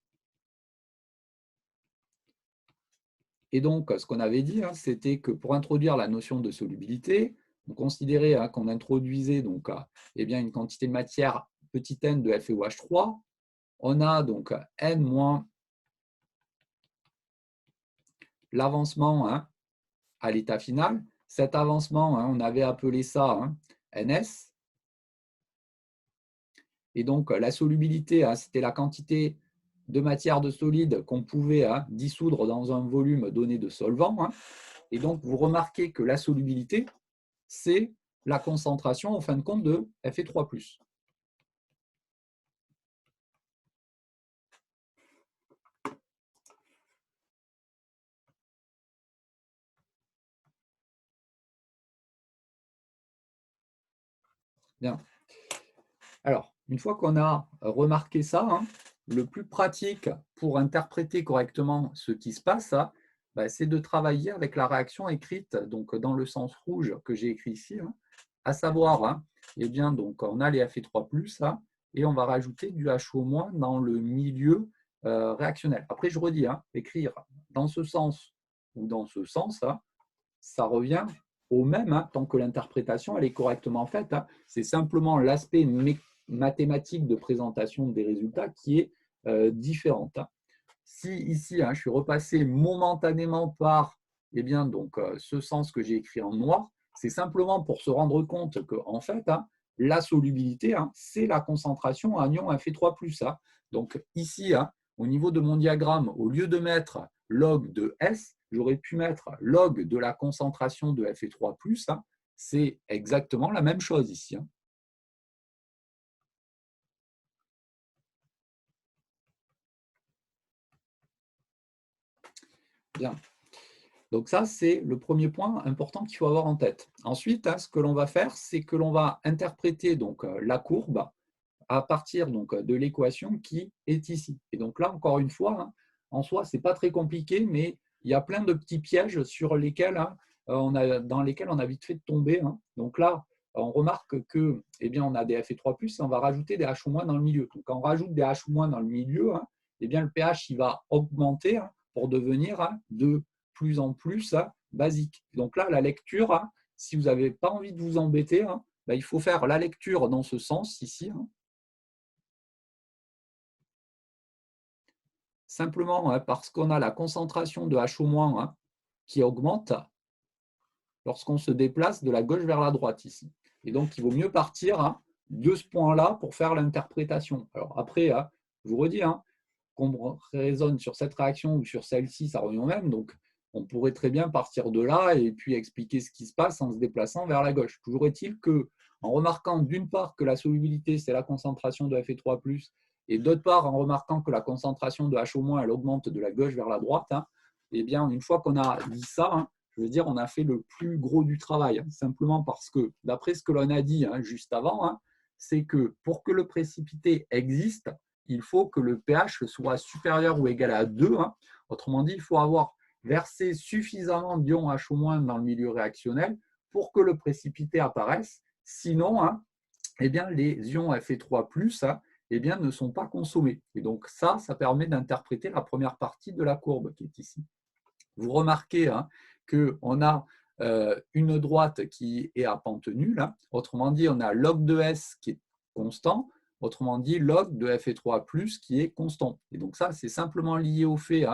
Et donc, ce qu'on avait dit, c'était que pour introduire la notion de solubilité, on considérait qu'on introduisait une quantité de matière petit n de FeOH3. On a n moins l'avancement à l'état final. Cet avancement, on avait appelé ça NS. Et donc, la solubilité, c'était la quantité de matière de solide qu'on pouvait dissoudre dans un volume donné de solvant. Et donc, vous remarquez que la solubilité, c'est la concentration, en fin de compte, de Fe3+. Bien. Alors, une fois qu'on a remarqué ça, hein, le plus pratique pour interpréter correctement ce qui se passe, c'est de travailler avec la réaction écrite donc dans le sens rouge que j'ai écrit ici, hein, à savoir, eh bien, donc, on a les Fe3+, et on va rajouter du HO- dans le milieu réactionnel. Après, je redis, écrire dans ce sens ou dans ce sens, ça revient au même, tant que l'interprétation elle est correctement faite. C'est simplement l'aspect mathématique de présentation des résultats qui est différente. Si ici, je suis repassé momentanément par donc, ce sens que j'ai écrit en noir, c'est simplement pour se rendre compte que en fait, la solubilité, c'est la concentration en ion Fe3+. Donc ici, au niveau de mon diagramme, au lieu de mettre log de S, j'aurais pu mettre log de la concentration de Fe3+. C'est exactement la même chose ici. Bien. Donc ça, c'est le premier point important qu'il faut avoir en tête. Ensuite, ce que l'on va faire, c'est que l'on va interpréter donc, la courbe à partir donc, de l'équation qui est ici. Et donc là, encore une fois, en soi, ce n'est pas très compliqué, mais il y a plein de petits pièges sur lesquels, dans lesquels on a vite fait de tomber. Donc là, on remarque que, on a des Fe3+, et on va rajouter des H- dans le milieu. Donc quand on rajoute des H- dans le milieu, le pH il va augmenter pour devenir de plus en plus basique. Donc là, la lecture, si vous n'avez pas envie de vous embêter, il faut faire la lecture dans ce sens ici. Simplement parce qu'on a la concentration de HO- qui augmente lorsqu'on se déplace de la gauche vers la droite ici. Et donc, il vaut mieux partir de ce point-là pour faire l'interprétation. Alors après, je vous redis, qu'on raisonne sur cette réaction ou sur celle-ci, ça revient au même. Donc, on pourrait très bien partir de là et puis expliquer ce qui se passe en se déplaçant vers la gauche. Toujours est-il que, en remarquant d'une part que la solubilité, c'est la concentration de Fe3+, et d'autre part, en remarquant que la concentration de HO- elle augmente de la gauche vers la droite, une fois qu'on a dit ça, je veux dire, on a fait le plus gros du travail. Simplement parce que, d'après ce que l'on a dit juste avant, c'est que pour que le précipité existe, il faut que le pH soit supérieur ou égal à 2. Autrement dit, il faut avoir versé suffisamment d'ions HO- dans le milieu réactionnel pour que le précipité apparaisse. Sinon, les ions Fe3+, ne sont pas consommés. Et donc ça permet d'interpréter la première partie de la courbe qui est ici. Vous remarquez qu'on a une droite qui est à pente nulle. Autrement dit, on a log de S qui est constant. Autrement dit, log de Fe3+ qui est constant. Et donc ça, c'est simplement lié au fait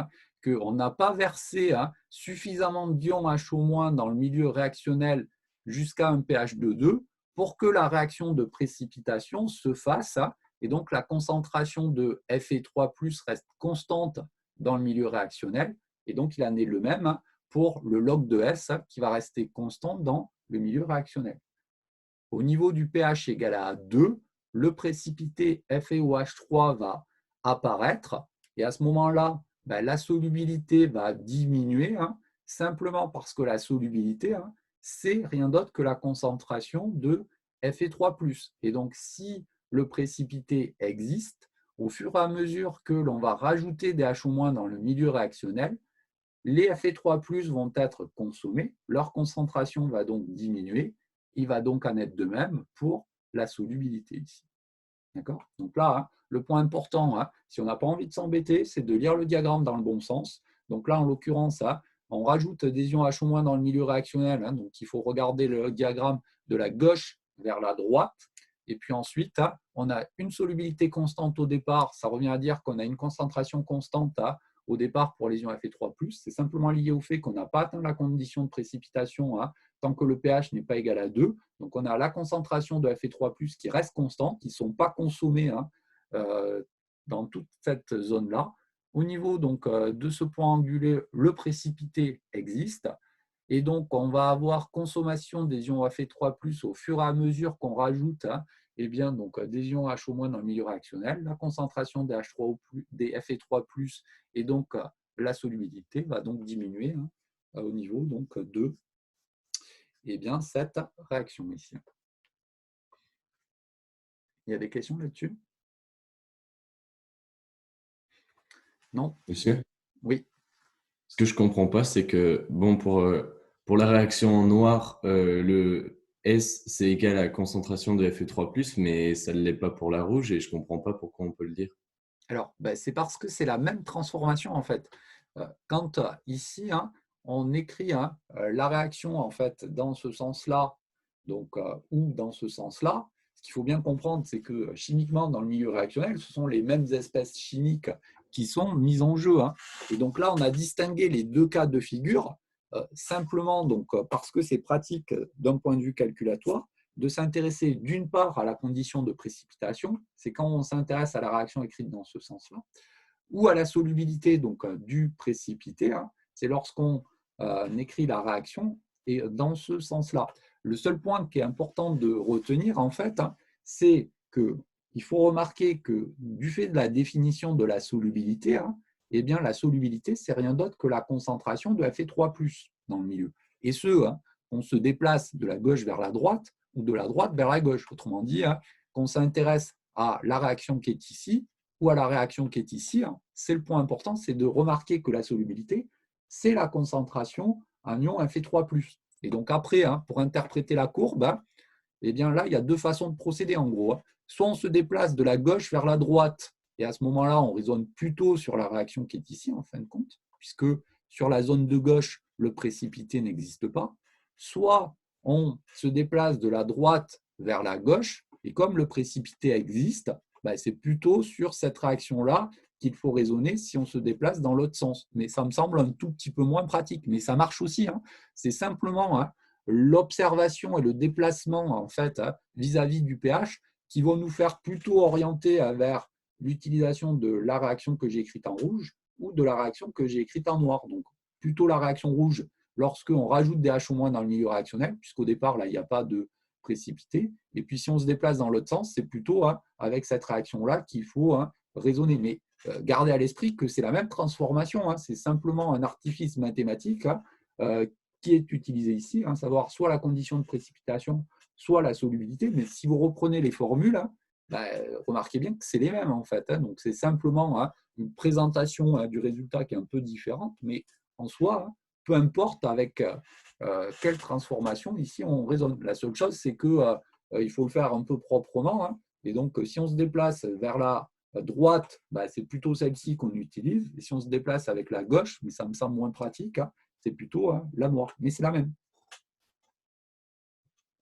qu'on n'a pas versé suffisamment d'ions HO- dans le milieu réactionnel jusqu'à un pH de 2 pour que la réaction de précipitation se fasse. Et donc, la concentration de Fe3+ reste constante dans le milieu réactionnel. Et donc, il en est le même pour le log de S qui va rester constant dans le milieu réactionnel. Au niveau du pH égal à 2, le précipité FeOH3 va apparaître et à ce moment-là, la solubilité va diminuer simplement parce que la solubilité, c'est rien d'autre que la concentration de Fe3+. Et donc, si le précipité existe, au fur et à mesure que l'on va rajouter des HO- dans le milieu réactionnel, les Fe3+ vont être consommés, leur concentration va donc diminuer, il va donc en être de même pour la solubilité ici. D'accord ? Donc là, le point important, si on n'a pas envie de s'embêter, c'est de lire le diagramme dans le bon sens. Donc là, en l'occurrence, on rajoute des ions HO- dans le milieu réactionnel, donc il faut regarder le diagramme de la gauche vers la droite. Et puis ensuite, on a une solubilité constante au départ, ça revient à dire qu'on a une concentration constante au départ pour les ions Fe3+. C'est simplement lié au fait qu'on n'a pas atteint la condition de précipitation tant que le pH n'est pas égal à 2. Donc, on a la concentration de Fe3+ qui reste constante, qui ne sont pas consommés dans toute cette zone-là. Au niveau donc, de ce point angulé, le précipité existe. Et donc, on va avoir consommation des ions Fe3+, au fur et à mesure qu'on rajoute eh bien, donc, des ions H- dans le milieu réactionnel. La concentration des, des Fe3+, et donc la solubilité va donc diminuer au niveau donc, de eh bien, cette réaction ici. Il y a des questions là-dessus? Non? Monsieur? Oui. Ce que je ne comprends pas, c'est que bon, pour la réaction en noir, le S, c'est égal à la concentration de Fe3+, mais ça ne l'est pas pour la rouge et je ne comprends pas pourquoi on peut le dire. Alors, c'est parce que c'est la même transformation en fait. Quand ici, on écrit la réaction en fait dans ce sens-là, donc ou dans ce sens-là, ce qu'il faut bien comprendre, c'est que chimiquement, dans le milieu réactionnel, ce sont les mêmes espèces chimiques qui sont mises en jeu. Et donc là, on a distingué les deux cas de figure simplement donc, parce que c'est pratique d'un point de vue calculatoire de s'intéresser d'une part à la condition de précipitation, c'est quand on s'intéresse à la réaction écrite dans ce sens-là, ou à la solubilité donc, du précipité, c'est lorsqu'on écrit la réaction et dans ce sens-là. Le seul point qui est important de retenir, en fait, c'est qu'il faut remarquer que du fait de la définition de la solubilité, eh bien, la solubilité, c'est rien d'autre que la concentration de Fe3+ dans le milieu. Et on se déplace de la gauche vers la droite ou de la droite vers la gauche. Autrement dit, qu'on s'intéresse à la réaction qui est ici ou à la réaction qui est ici, c'est le point important, c'est de remarquer que la solubilité, c'est la concentration en ion Fe3+. Et donc après, pour interpréter la courbe, eh bien là, il y a deux façons de procéder en gros. Soit on se déplace de la gauche vers la droite, et à ce moment-là, on raisonne plutôt sur la réaction qui est ici, en fin de compte, puisque sur la zone de gauche, le précipité n'existe pas. Soit on se déplace de la droite vers la gauche, et comme le précipité existe, c'est plutôt sur cette réaction-là qu'il faut raisonner si on se déplace dans l'autre sens. Mais ça me semble un tout petit peu moins pratique, mais ça marche aussi. C'est simplement l'observation et le déplacement en fait vis-à-vis du pH qui vont nous faire plutôt orienter vers l'utilisation de la réaction que j'ai écrite en rouge ou de la réaction que j'ai écrite en noir. Donc plutôt la réaction rouge lorsqu'on rajoute des H- dans le milieu réactionnel, puisqu'au départ là il n'y a pas de précipité. Et puis si on se déplace dans l'autre sens, c'est plutôt avec cette réaction-là qu'il faut raisonner. Mais gardez à l'esprit que c'est la même transformation, c'est simplement un artifice mathématique qui est utilisé ici, savoir soit la condition de précipitation, soit la solubilité. Mais si vous reprenez les formules, remarquez bien que c'est les mêmes en fait. Donc c'est simplement une présentation du résultat qui est un peu différente, mais en soi, peu importe avec quelle transformation ici on raisonne. La seule chose, c'est qu'il faut le faire un peu proprement. Et donc, si on se déplace vers la droite, c'est plutôt celle-ci qu'on utilise. Et si on se déplace avec la gauche, mais ça me semble moins pratique, c'est plutôt la noire. Mais c'est la même.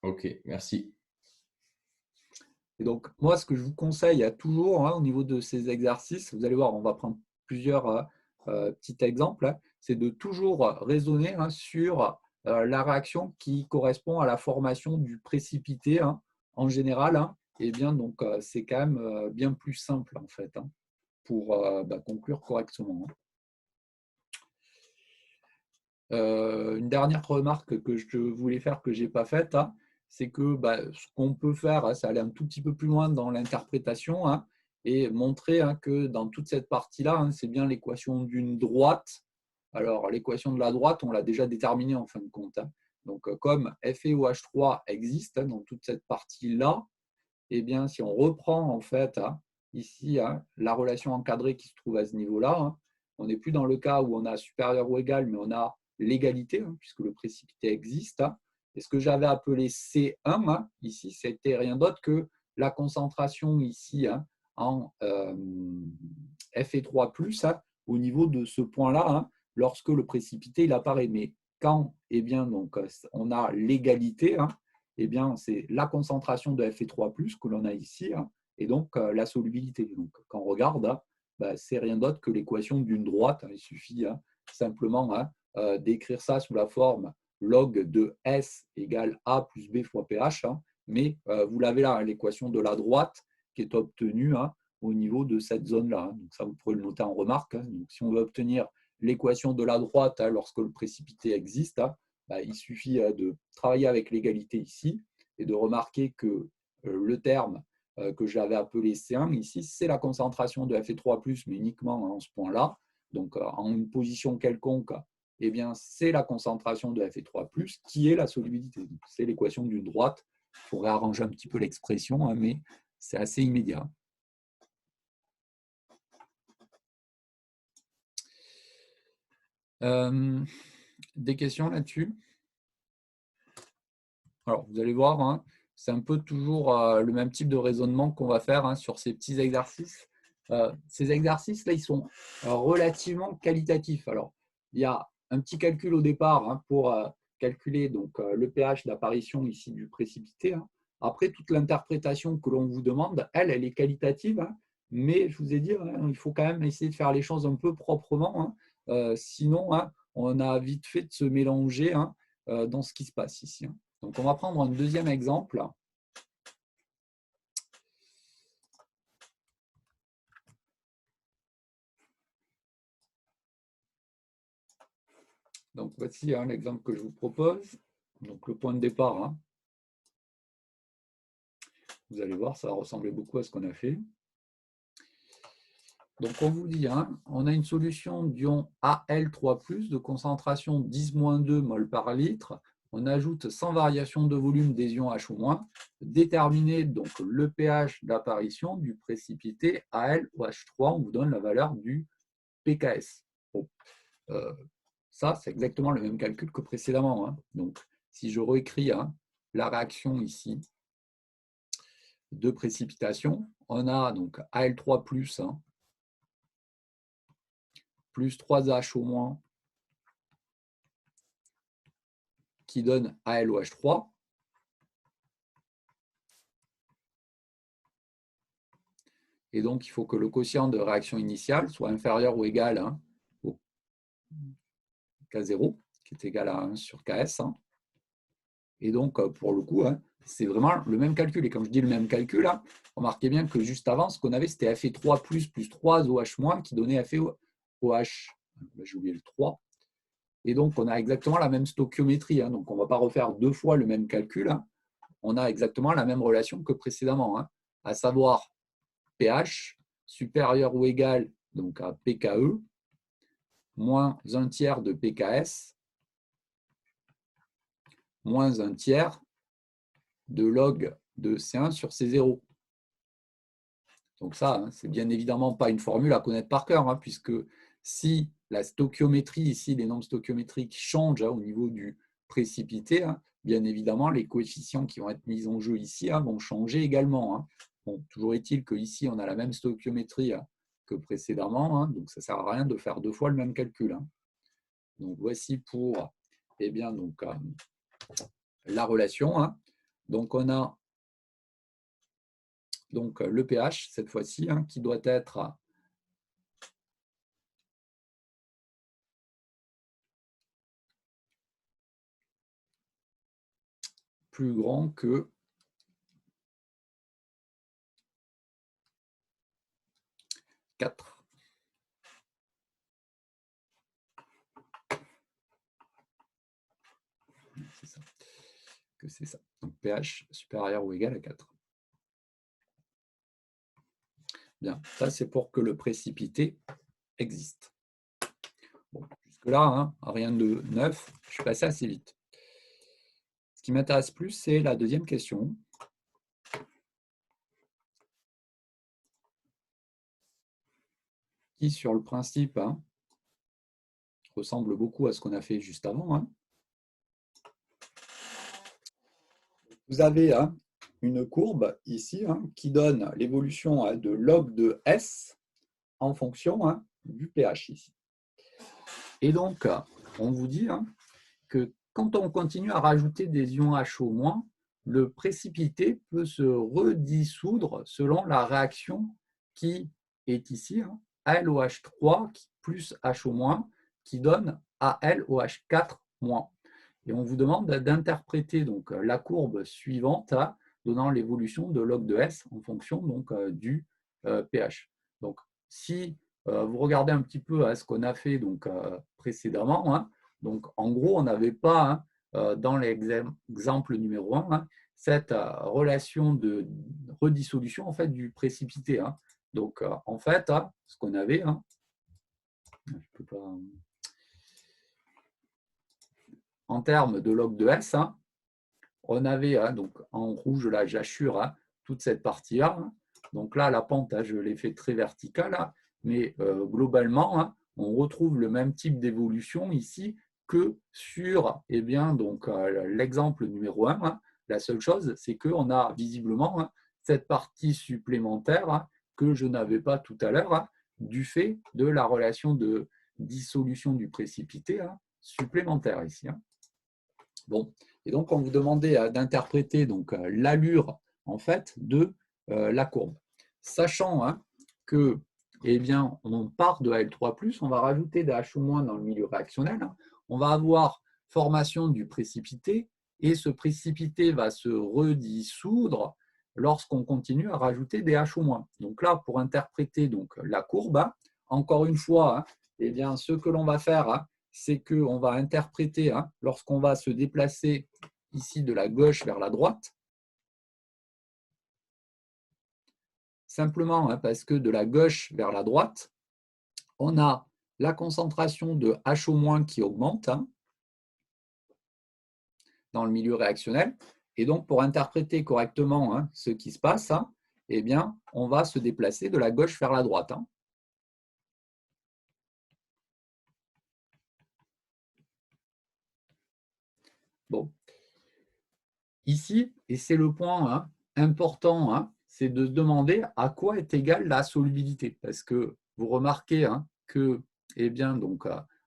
Ok, merci. Et donc, moi, ce que je vous conseille toujours au niveau de ces exercices, vous allez voir, on va prendre plusieurs petits exemples, c'est de toujours raisonner sur la réaction qui correspond à la formation du précipité en général. Et bien, donc, c'est quand même bien plus simple en fait pour conclure correctement. Une dernière remarque que je voulais faire que je n'ai pas faite, c'est que ce qu'on peut faire, c'est aller un tout petit peu plus loin dans l'interprétation et montrer que dans toute cette partie-là, c'est bien l'équation d'une droite. Alors, l'équation de la droite, on l'a déjà déterminée en fin de compte. Donc, comme FeOH3 existe dans toute cette partie-là, eh bien, si on reprend en fait ici la relation encadrée qui se trouve à ce niveau-là, on n'est plus dans le cas où on a supérieur ou égal, mais on a l'égalité, puisque le précipité existe. Et ce que j'avais appelé C1, ici, c'était rien d'autre que la concentration ici en Fe3+, au niveau de ce point-là, lorsque le précipité il apparaît. Mais quand donc, on a l'égalité, eh bien, c'est la concentration de Fe3+, que l'on a ici, et donc la solubilité. Donc, quand on regarde, c'est rien d'autre que l'équation d'une droite. Il suffit simplement d'écrire ça sous la forme log de S égale A plus B fois pH, mais vous l'avez là, l'équation de la droite qui est obtenue au niveau de cette zone-là. Donc ça, vous pourrez le noter en remarque. Donc, si on veut obtenir l'équation de la droite lorsque le précipité existe, il suffit de travailler avec l'égalité ici et de remarquer que le terme que j'avais appelé C1 ici, c'est la concentration de Fe3+, mais uniquement en ce point-là. Donc, en une position quelconque, eh bien, c'est la concentration de Fe3+, qui est la solubilité. C'est l'équation d'une droite. Il faudrait arranger un petit peu l'expression, hein, mais c'est assez immédiat. Des questions là-dessus? Alors, vous allez voir, hein, c'est un peu toujours le même type de raisonnement qu'on va faire, hein, sur ces petits exercices. Ces exercices-là, ils sont relativement qualitatifs. Alors, il y a un petit calcul au départ, hein, pour calculer donc, le pH d'apparition ici du précipité, hein. Après, toute l'interprétation que l'on vous demande, elle est qualitative, hein, mais je vous ai dit, hein, il faut quand même essayer de faire les choses un peu proprement, hein, sinon, hein, on a vite fait de se mélanger, hein, dans ce qui se passe ici, hein. Donc, on va prendre un deuxième exemple. Donc, voici l'exemple que je vous propose. Donc, le point de départ, hein. Vous allez voir, ça va ressembler beaucoup à ce qu'on a fait. Donc, on vous dit, hein, on a une solution d'ion Al3+, de concentration 10-2 mol par litre. On ajoute sans variation de volume des ions H-. Déterminer donc le pH d'apparition du précipité AlOH3. On vous donne la valeur du pKs. Bon. Ça, c'est exactement le même calcul que précédemment, hein. Donc, si je réécris, hein, la réaction ici de précipitation, on a donc Al3+, hein, plus 3H- qui donne AlOH3. Et donc, il faut que le quotient de réaction initiale soit inférieur ou égal, hein, au K0, qui est égal à 1 sur Ks, hein. Et donc, pour le coup, hein, c'est vraiment le même calcul. Et quand je dis le même calcul, hein, remarquez bien que juste avant, ce qu'on avait, c'était Fe3 plus 3OH- qui donnait FeOH. J'ai oublié le 3. Et donc, on a exactement la même stoichiométrie, hein. Donc, on ne va pas refaire deux fois le même calcul, hein. On a exactement la même relation que précédemment, hein, à savoir pH supérieur ou égal donc à pKe moins 1/3 de pKs moins 1/3 de log de C1 sur C0. Donc ça, hein, c'est bien évidemment pas une formule à connaître par cœur, hein, puisque si la stoichiométrie, ici les nombres stoichiométriques changent, hein, au niveau du précipité, hein, bien évidemment les coefficients qui vont être mis en jeu ici, hein, vont changer également, hein. Bon, toujours est-il qu'ici on a la même stoichiométrie, hein, que précédemment, hein, donc ça ne sert à rien de faire deux fois le même calcul, hein. Donc voici pour bien, donc, la relation, hein. Donc on a donc le pH cette fois-ci, hein, qui doit être plus grand que 4. C'est ça. Que c'est ça. Donc pH supérieur ou égal à 4. Bien, ça c'est pour que le précipité existe. Bon, jusque-là, hein, rien de neuf, je suis passé assez vite. Ce qui m'intéresse plus, c'est la deuxième question. Qui, sur le principe, hein, ressemble beaucoup à ce qu'on a fait juste avant, hein. Vous avez, hein, une courbe ici, hein, qui donne l'évolution, hein, de log de S en fonction, hein, du pH ici. Et donc, on vous dit, hein, que quand on continue à rajouter des ions HO-, le précipité peut se redissoudre selon la réaction qui est ici, hein, AlOH3 plus HO- qui donne AlOH4-. Et on vous demande d'interpréter donc la courbe suivante, hein, donnant l'évolution de log de S en fonction donc du pH. Donc, si vous regardez un petit peu à ce qu'on a fait donc précédemment, hein, donc en gros, on n'avait pas, hein, dans l'exemple numéro 1, cette relation de redissolution en fait, du précipité. Donc, en fait, ce qu'on avait, je peux pas, en termes de log de S, on avait, donc en rouge, là, j'assure toute cette partie-là. Donc là, la pente, je l'ai fait très verticale, mais globalement, on retrouve le même type d'évolution ici que sur l'exemple numéro 1. La seule chose, c'est qu'on a visiblement cette partie supplémentaire que je n'avais pas tout à l'heure du fait de la relation de dissolution du précipité supplémentaire ici. Bon, et donc on vous demandait d'interpréter l'allure en fait de la courbe, sachant que on part de Al3+, on va rajouter des H- dans le milieu réactionnel, on va avoir formation du précipité et ce précipité va se redissoudre lorsqu'on continue à rajouter des H-. Donc là, pour interpréter la courbe, encore une fois, ce que l'on va faire, c'est qu'on va interpréter, lorsqu'on va se déplacer ici de la gauche vers la droite, simplement parce que de la gauche vers la droite, on a la concentration de H- qui augmente dans le milieu réactionnel. Et donc, pour interpréter correctement ce qui se passe, on va se déplacer de la gauche vers la droite. Bon. Ici, et c'est le point important, c'est de se demander à quoi est égale la solubilité. Parce que vous remarquez que,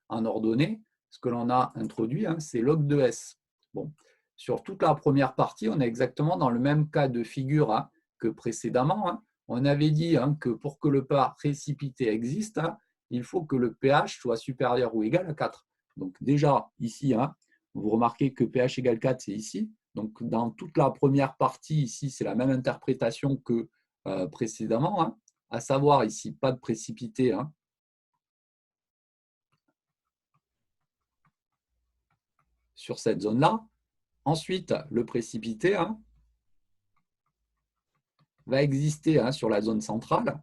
en ordonnée, ce que l'on a introduit, c'est log de S. Bon. Sur toute la première partie, on est exactement dans le même cas de figure que précédemment. On avait dit que pour que le précipité existe, il faut que le pH soit supérieur ou égal à 4. Donc déjà, ici, vous remarquez que pH égale 4, c'est ici. Donc, dans toute la première partie, ici, c'est la même interprétation que précédemment, à savoir ici, pas de précipité sur cette zone-là. Ensuite, le précipité va exister sur la zone centrale.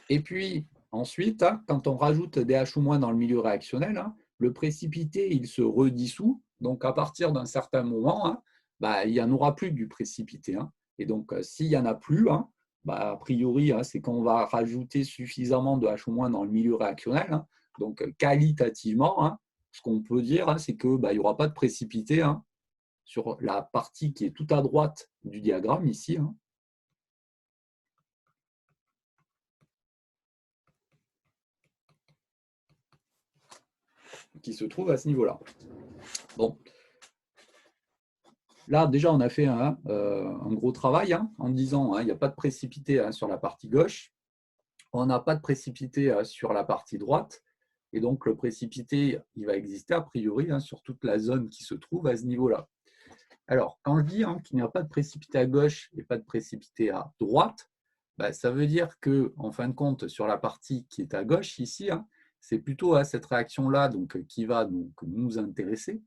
Et puis, ensuite, quand on rajoute des H- dans le milieu réactionnel, le précipité, il se redissout. Donc, à partir d'un certain moment, il n'y en aura plus du précipité. Et donc, s'il n'y en a plus, a priori, c'est qu'on va rajouter suffisamment de H- dans le milieu réactionnel. Donc, qualitativement, ce qu'on peut dire, c'est qu'il n'y aura pas de précipité sur la partie qui est tout à droite du diagramme ici. Qui se trouve à ce niveau-là. Bon. Là, déjà, on a fait un gros travail en disant il n'y a pas de précipité sur la partie gauche, on n'a pas de précipité sur la partie droite, et donc le précipité, il va exister a priori sur toute la zone qui se trouve à ce niveau-là. Alors, quand je dis qu'il n'y a pas de précipité à gauche et pas de précipité à droite, ça veut dire que, en fin de compte, sur la partie qui est à gauche, ici, c'est plutôt cette réaction-là qui va nous intéresser.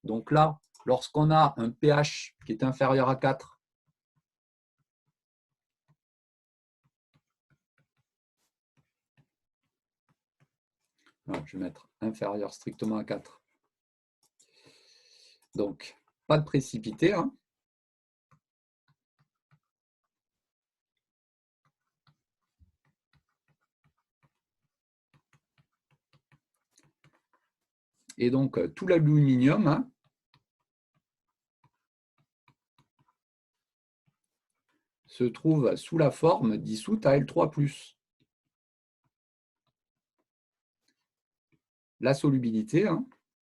Donc là, lorsqu'on a un pH qui est inférieur à 4, je vais mettre inférieur strictement à 4. Donc, pas de précipité. Et donc, tout l'aluminium se trouve sous la forme dissoute à L3+. La solubilité,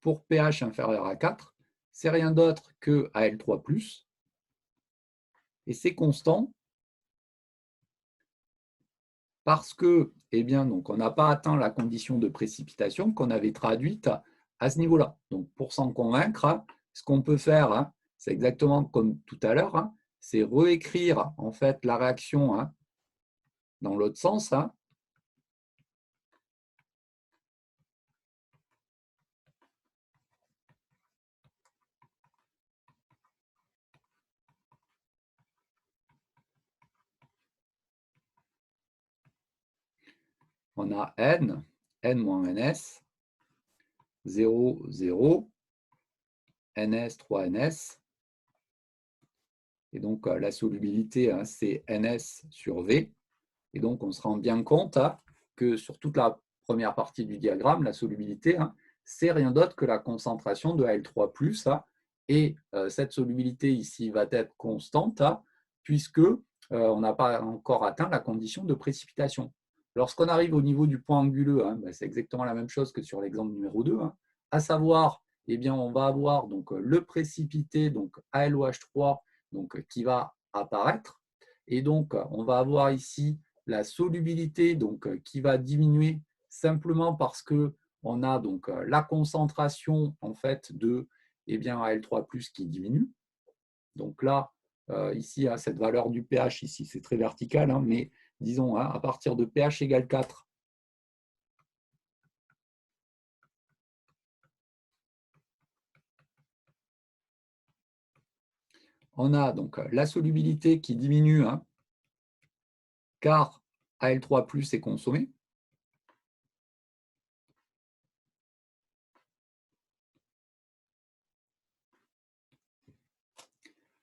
pour pH inférieur à 4, c'est rien d'autre que Al3+, et c'est constant parce que, on n'a pas atteint la condition de précipitation qu'on avait traduite à ce niveau-là. Donc, pour s'en convaincre, ce qu'on peut faire, c'est exactement comme tout à l'heure, c'est réécrire en fait la réaction dans l'autre sens, on a N, N moins NS, 0, 0, NS, 3NS. Et donc, la solubilité, hein, c'est NS sur V. Et donc, on se rend bien compte hein, que sur toute la première partie du diagramme, la solubilité, hein, c'est rien d'autre que la concentration de Al3+. Hein, et cette solubilité ici va être constante, hein, puisque on n'a pas encore atteint la condition de précipitation. Lorsqu'on arrive au niveau du point anguleux, hein, ben, c'est exactement la même chose que sur l'exemple numéro 2, hein, à savoir, eh bien, on va avoir donc, le précipité, donc ALOH3, donc, qui va apparaître. Et donc, on va avoir ici la solubilité donc, qui va diminuer simplement parce qu'on a donc, la concentration en fait, de eh bien, Al3+ qui diminue. Donc là, ici, à cette valeur du pH, ici, c'est très vertical, hein, mais disons, hein, à partir de pH égale 4, on a donc la solubilité qui diminue, hein, car Al3+ est consommé.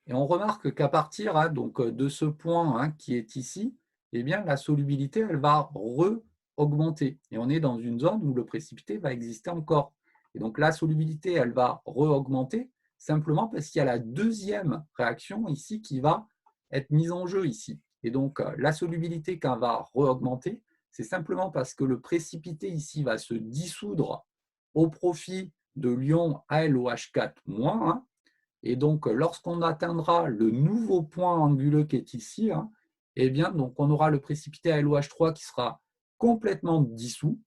Et on remarque qu'à partir hein, donc, de ce point hein, qui est ici, eh bien, la solubilité elle va re-augmenter. Et on est dans une zone où le précipité va exister encore. Et donc la solubilité elle va re-augmenter simplement parce qu'il y a la deuxième réaction ici qui va être mise en jeu ici. Et donc la solubilité quand elle va re-augmenter, c'est simplement parce que le précipité ici va se dissoudre au profit de l'ion ALOH4-. Hein, et donc, lorsqu'on atteindra le nouveau point anguleux qui est ici, hein, eh bien, donc, on aura le précipité ALOH3 qui sera complètement dissous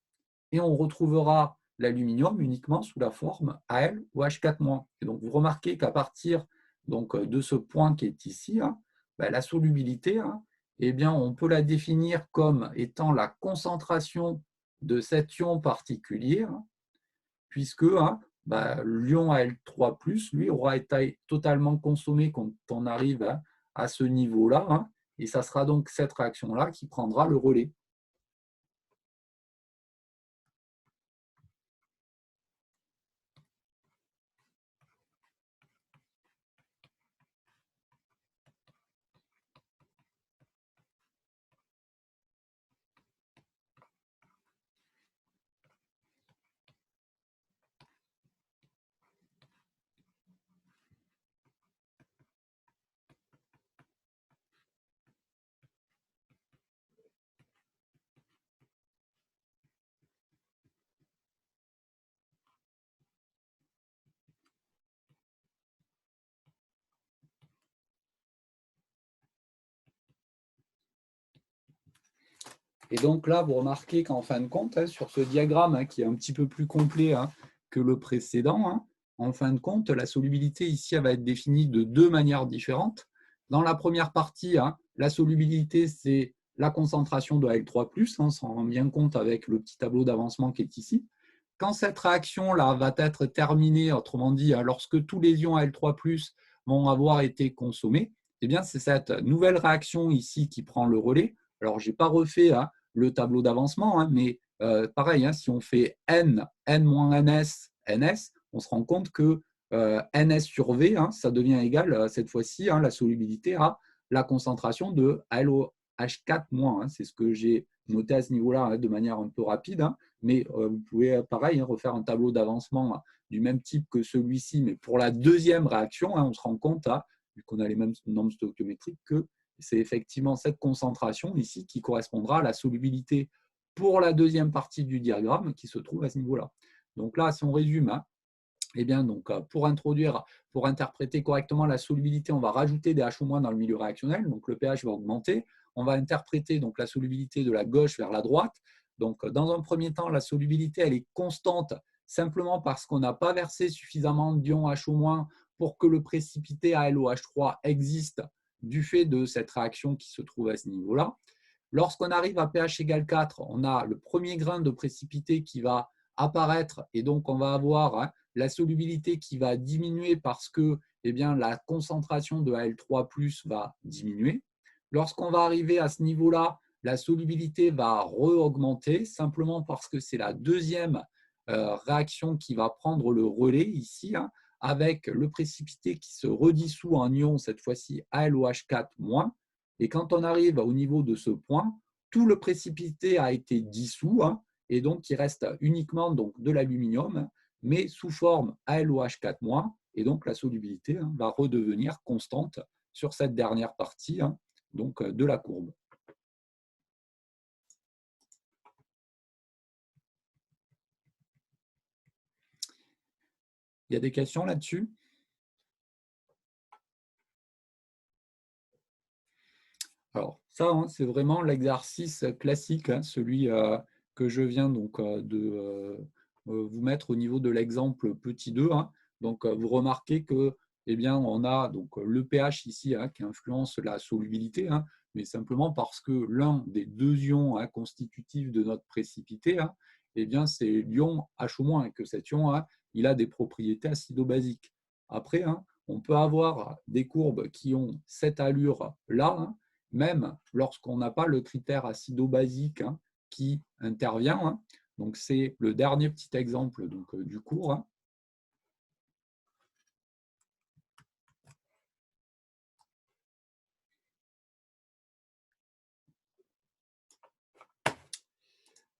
et on retrouvera l'aluminium uniquement sous la forme AlOH4-. Et donc, vous remarquez qu'à partir donc, de ce point qui est ici, hein, ben, la solubilité, hein, eh bien, on peut la définir comme étant la concentration de cet ion particulier, hein, puisque hein, bah, l'ion Al3+, lui, aura été totalement consommé quand on arrive hein, à ce niveau-là, hein, et ça sera donc cette réaction-là qui prendra le relais. Et donc là, vous remarquez qu'en fin de compte, hein, sur ce diagramme hein, qui est un petit peu plus complet hein, que le précédent, hein, en fin de compte, la solubilité ici elle va être définie de deux manières différentes. Dans la première partie, hein, la solubilité, c'est la concentration de Al3+, hein, on s'en rend bien compte avec le petit tableau d'avancement qui est ici. Quand cette réaction-là va être terminée, autrement dit, hein, lorsque tous les ions Al3+ vont avoir été consommés, eh bien, c'est cette nouvelle réaction ici qui prend le relais. Alors, je n'ai pas refait hein, le tableau d'avancement, hein, mais pareil, hein, si on fait N, N-NS, NS, on se rend compte que NS sur V, hein, ça devient égal, cette fois-ci, hein, la solubilité à la concentration de ALOH4-. Hein, c'est ce que j'ai noté à ce niveau-là hein, de manière un peu rapide, hein, mais vous pouvez, pareil, hein, refaire un tableau d'avancement hein, du même type que celui-ci, mais pour la deuxième réaction, hein, on se rend compte, hein, vu qu'on a les mêmes normes stoichiométriques, que c'est effectivement cette concentration ici qui correspondra à la solubilité pour la deuxième partie du diagramme qui se trouve à ce niveau-là. Donc là, si on résume, hein, eh bien, donc, pour interpréter correctement la solubilité, on va rajouter des H- dans le milieu réactionnel, donc le pH va augmenter. On va interpréter donc, la solubilité de la gauche vers la droite. Donc, dans un premier temps, la solubilité elle est constante simplement parce qu'on n'a pas versé suffisamment d'ions H- pour que le précipité ALOH3 existe du fait de cette réaction qui se trouve à ce niveau-là. Lorsqu'on arrive à pH égale 4, on a le premier grain de précipité qui va apparaître et donc on va avoir hein, la solubilité qui va diminuer parce que eh bien, la concentration de Al3+ va diminuer. Lorsqu'on va arriver à ce niveau-là, la solubilité va re-augmenter simplement parce que c'est la deuxième réaction qui va prendre le relais ici, hein, avec le précipité qui se redissout en ion, cette fois-ci AlOH4-. Et quand on arrive au niveau de ce point, tout le précipité a été dissous, hein, et donc il reste uniquement donc, de l'aluminium, hein, mais sous forme AlOH4-. Et donc la solubilité, hein, va redevenir constante sur cette dernière partie, hein, donc, de la courbe. Il y a des questions là-dessus? Alors, ça, hein, c'est vraiment l'exercice classique, hein, celui que je viens donc, de vous mettre au niveau de l'exemple petit 2. Hein. Donc, vous remarquez que, eh bien, on a donc, le pH ici, hein, qui influence la solubilité, hein, mais simplement parce que l'un des deux ions, hein, constitutifs de notre précipité, hein, eh bien, c'est l'ion H-, et que cet ion, hein, il a des propriétés acido-basiques. Après, hein, on peut avoir des courbes qui ont cette allure-là, hein, même lorsqu'on n'a pas le critère acido-basique, hein, qui intervient. Hein. Donc, c'est le dernier petit exemple donc, du cours. Hein.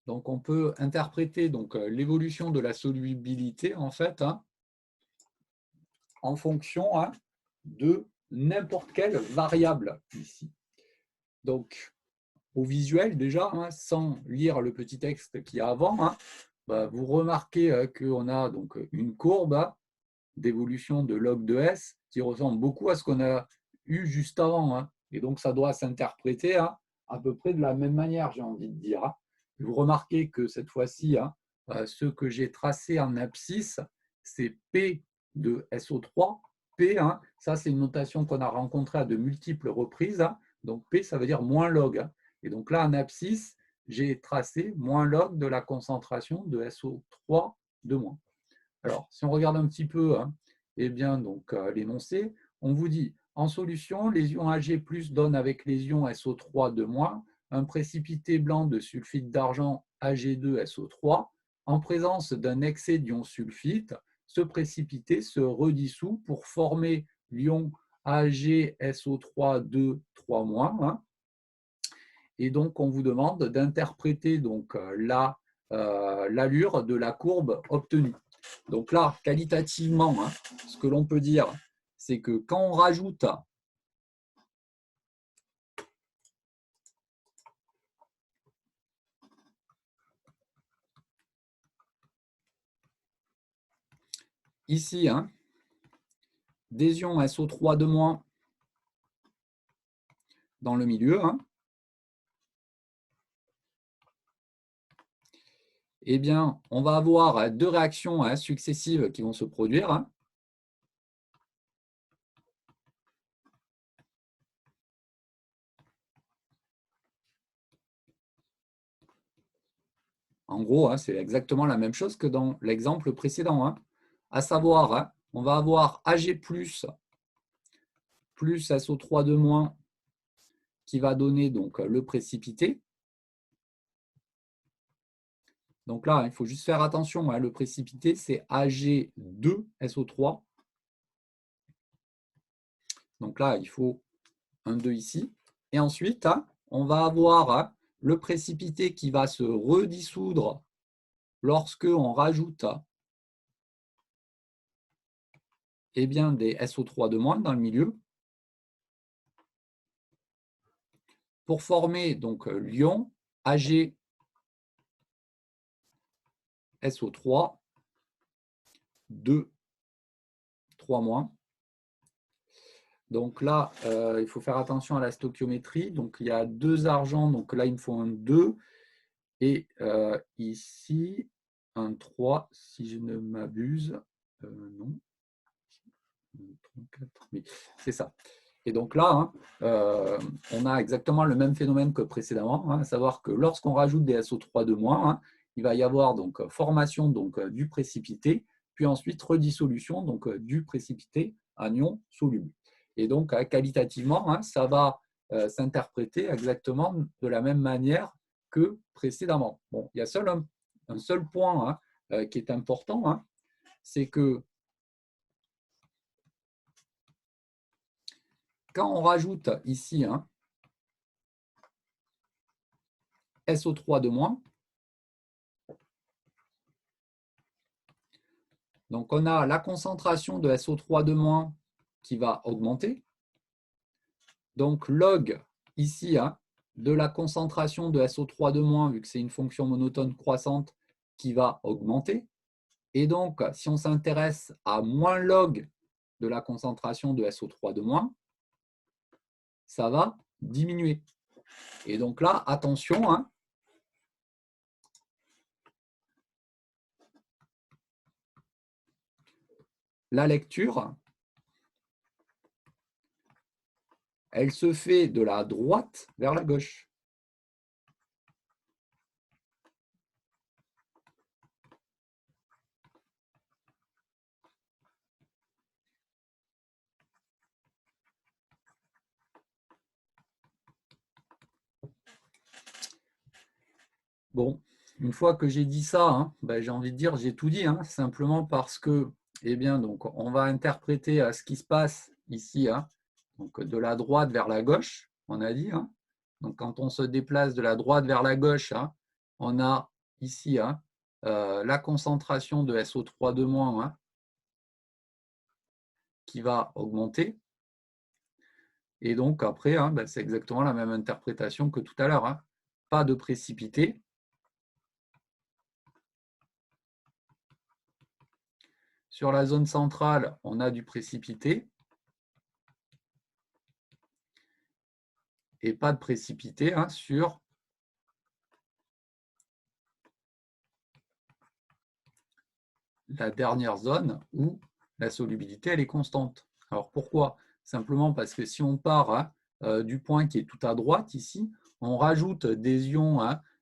Donc, on peut interpréter l'évolution de la solubilité en fait, hein, en fonction, hein, de n'importe quelle variable ici. Donc, au visuel déjà, hein, sans lire le petit texte qui est avant, hein, bah, vous remarquez qu'on a donc une courbe, hein, d'évolution de log de S qui ressemble beaucoup à ce qu'on a eu juste avant. Hein. Et donc, ça doit s'interpréter, hein, à peu près de la même manière, j'ai envie de dire. Hein. Vous remarquez que cette fois-ci, hein, ce que j'ai tracé en abscisse, c'est P de SO3. P, hein, ça, c'est une notation qu'on a rencontrée à de multiples reprises. Hein. Donc, P, ça veut dire moins log. Hein. Et donc là, en abscisse, j'ai tracé moins log de la concentration de SO3 de moins. Alors, si on regarde un petit peu, hein, eh bien, donc, l'énoncé, on vous dit, en solution, les ions Ag+ donnent avec les ions SO3 de moins un précipité blanc de sulfite d'argent Ag2SO3. En présence d'un excès d'ion sulfite, ce précipité se redissout pour former l'ion AgSO3 de 3-. Hein. Et donc, on vous demande d'interpréter l'allure de la courbe obtenue. Donc là, qualitativement, hein, ce que l'on peut dire, c'est que quand on rajoute ici, hein, des ions SO3 de moins dans le milieu, hein, eh bien, on va avoir deux réactions, hein, successives qui vont se produire. Hein. En gros, hein, c'est exactement la même chose que dans l'exemple précédent. Hein. À savoir, hein, on va avoir Ag+ plus SO3 de moins qui va donner donc, le précipité. Donc là, il faut juste faire attention, hein, le précipité, c'est Ag2SO3. Donc là, il faut un 2 ici. Et ensuite, hein, on va avoir, hein, le précipité qui va se redissoudre lorsque on rajoute, eh bien, des SO3 de moins dans le milieu pour former donc l'ion AgSO3 de 3-. Donc là, il faut faire attention à la stoichiométrie. Donc il y a 2 argents, donc là il me faut un 2. Et ici, un 3, si je ne m'abuse. Non. 34, oui, c'est ça. Et donc là, hein, on a exactement le même phénomène que précédemment, hein, à savoir que lorsqu'on rajoute des SO3 de moins, hein, il va y avoir donc formation donc, du précipité, puis ensuite redissolution donc, du précipité en ion soluble. Et donc, qualitativement, hein, ça va s'interpréter exactement de la même manière que précédemment. Bon, il y a un seul point qui est important, c'est que quand on rajoute ici SO3 de moins, donc on a la concentration de SO3 de moins qui va augmenter. Donc log ici de la concentration de SO3 de moins, vu que c'est une fonction monotone croissante, qui va augmenter. Et donc, si on s'intéresse à moins log de la concentration de SO3 de moins, ça va diminuer. Et donc là, attention, la lecture, elle se fait de la droite vers la gauche. Bon, une fois que j'ai dit ça, j'ai envie de dire, j'ai tout dit, simplement parce que, eh bien, donc, on va interpréter ce qui se passe ici, donc de la droite vers la gauche, on a dit. Donc, quand on se déplace de la droite vers la gauche, on a ici la concentration de SO3 de moins qui va augmenter. Et donc, après, c'est exactement la même interprétation que tout à l'heure. Pas de précipité. Sur la zone centrale, on a du précipité. Et pas de précipité sur la dernière zone où la solubilité elle est constante. Alors pourquoi? Simplement parce que si on part du point qui est tout à droite ici, on rajoute des ions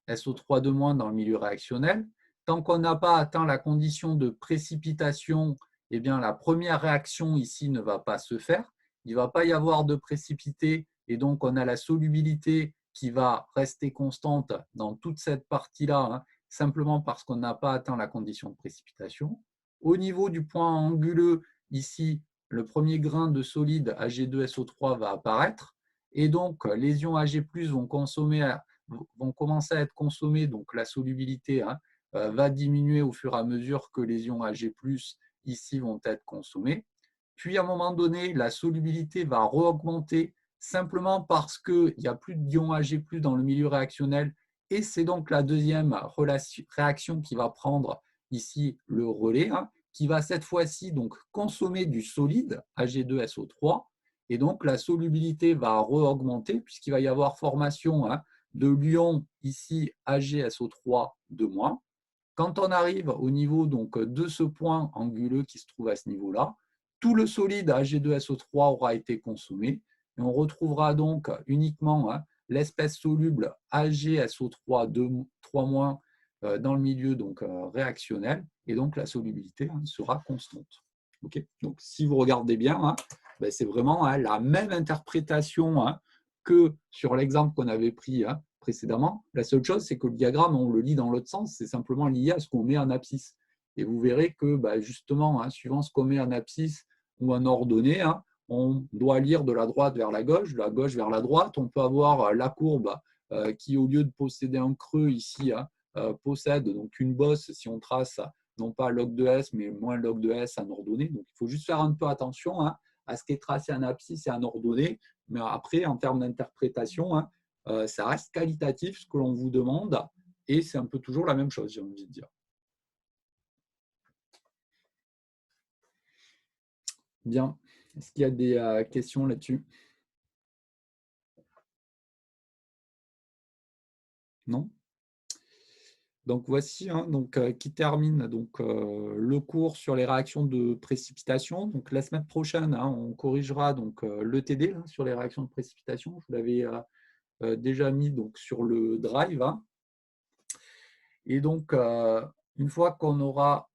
SO3 de moins dans le milieu réactionnel. Tant qu'on n'a pas atteint la condition de précipitation, eh bien, la première réaction ici ne va pas se faire. Il ne va pas y avoir de précipité et donc on a la solubilité qui va rester constante dans toute cette partie-là, simplement parce qu'on n'a pas atteint la condition de précipitation. Au niveau du point anguleux, ici, le premier grain de solide Ag2SO3 va apparaître et donc les ions Ag+ vont commencer à être consommés, donc la solubilité va diminuer au fur et à mesure que les ions Ag+ ici vont être consommés. Puis à un moment donné, la solubilité va re-augmenter simplement parce qu'il n'y a plus d'ions Ag+ dans le milieu réactionnel et c'est donc la deuxième réaction qui va prendre ici le relais, qui va cette fois-ci donc consommer du solide Ag2SO3 et donc la solubilité va re-augmenter puisqu'il va y avoir formation de l'ion ici AgSO3 de moins. Quand on arrive au niveau donc, de ce point anguleux qui se trouve à ce niveau-là, tout le solide Ag2SO3 aura été consommé et on retrouvera donc uniquement l'espèce soluble AgSO3 3- dans le milieu donc, réactionnel et donc la solubilité sera constante. Okay, donc si vous regardez bien, c'est vraiment la même interprétation que sur l'exemple qu'on avait pris précédemment. La seule chose, c'est que le diagramme, on le lit dans l'autre sens, c'est simplement lié à ce qu'on met en abscisse. Et vous verrez que justement, suivant ce qu'on met en abscisse ou en ordonnée, on doit lire de la droite vers la gauche vers la droite. On peut avoir la courbe qui, au lieu de posséder un creux ici, possède donc une bosse si on trace non pas log de S, mais moins log de S en ordonnée. Donc, il faut juste faire un peu attention à ce qui est tracé en abscisse et en ordonnée. Mais après, en termes d'interprétation, ça reste qualitatif ce que l'on vous demande et c'est un peu toujours la même chose, j'ai envie de dire. Bien. Est-ce qu'il y a des questions là-dessus? Non? Donc voici qui termine le cours sur les réactions de précipitation. Donc la semaine prochaine, on corrigera l'ETD sur les réactions de précipitation. Je vous l'avais déjà mis sur le drive. Et donc une fois qu'on aura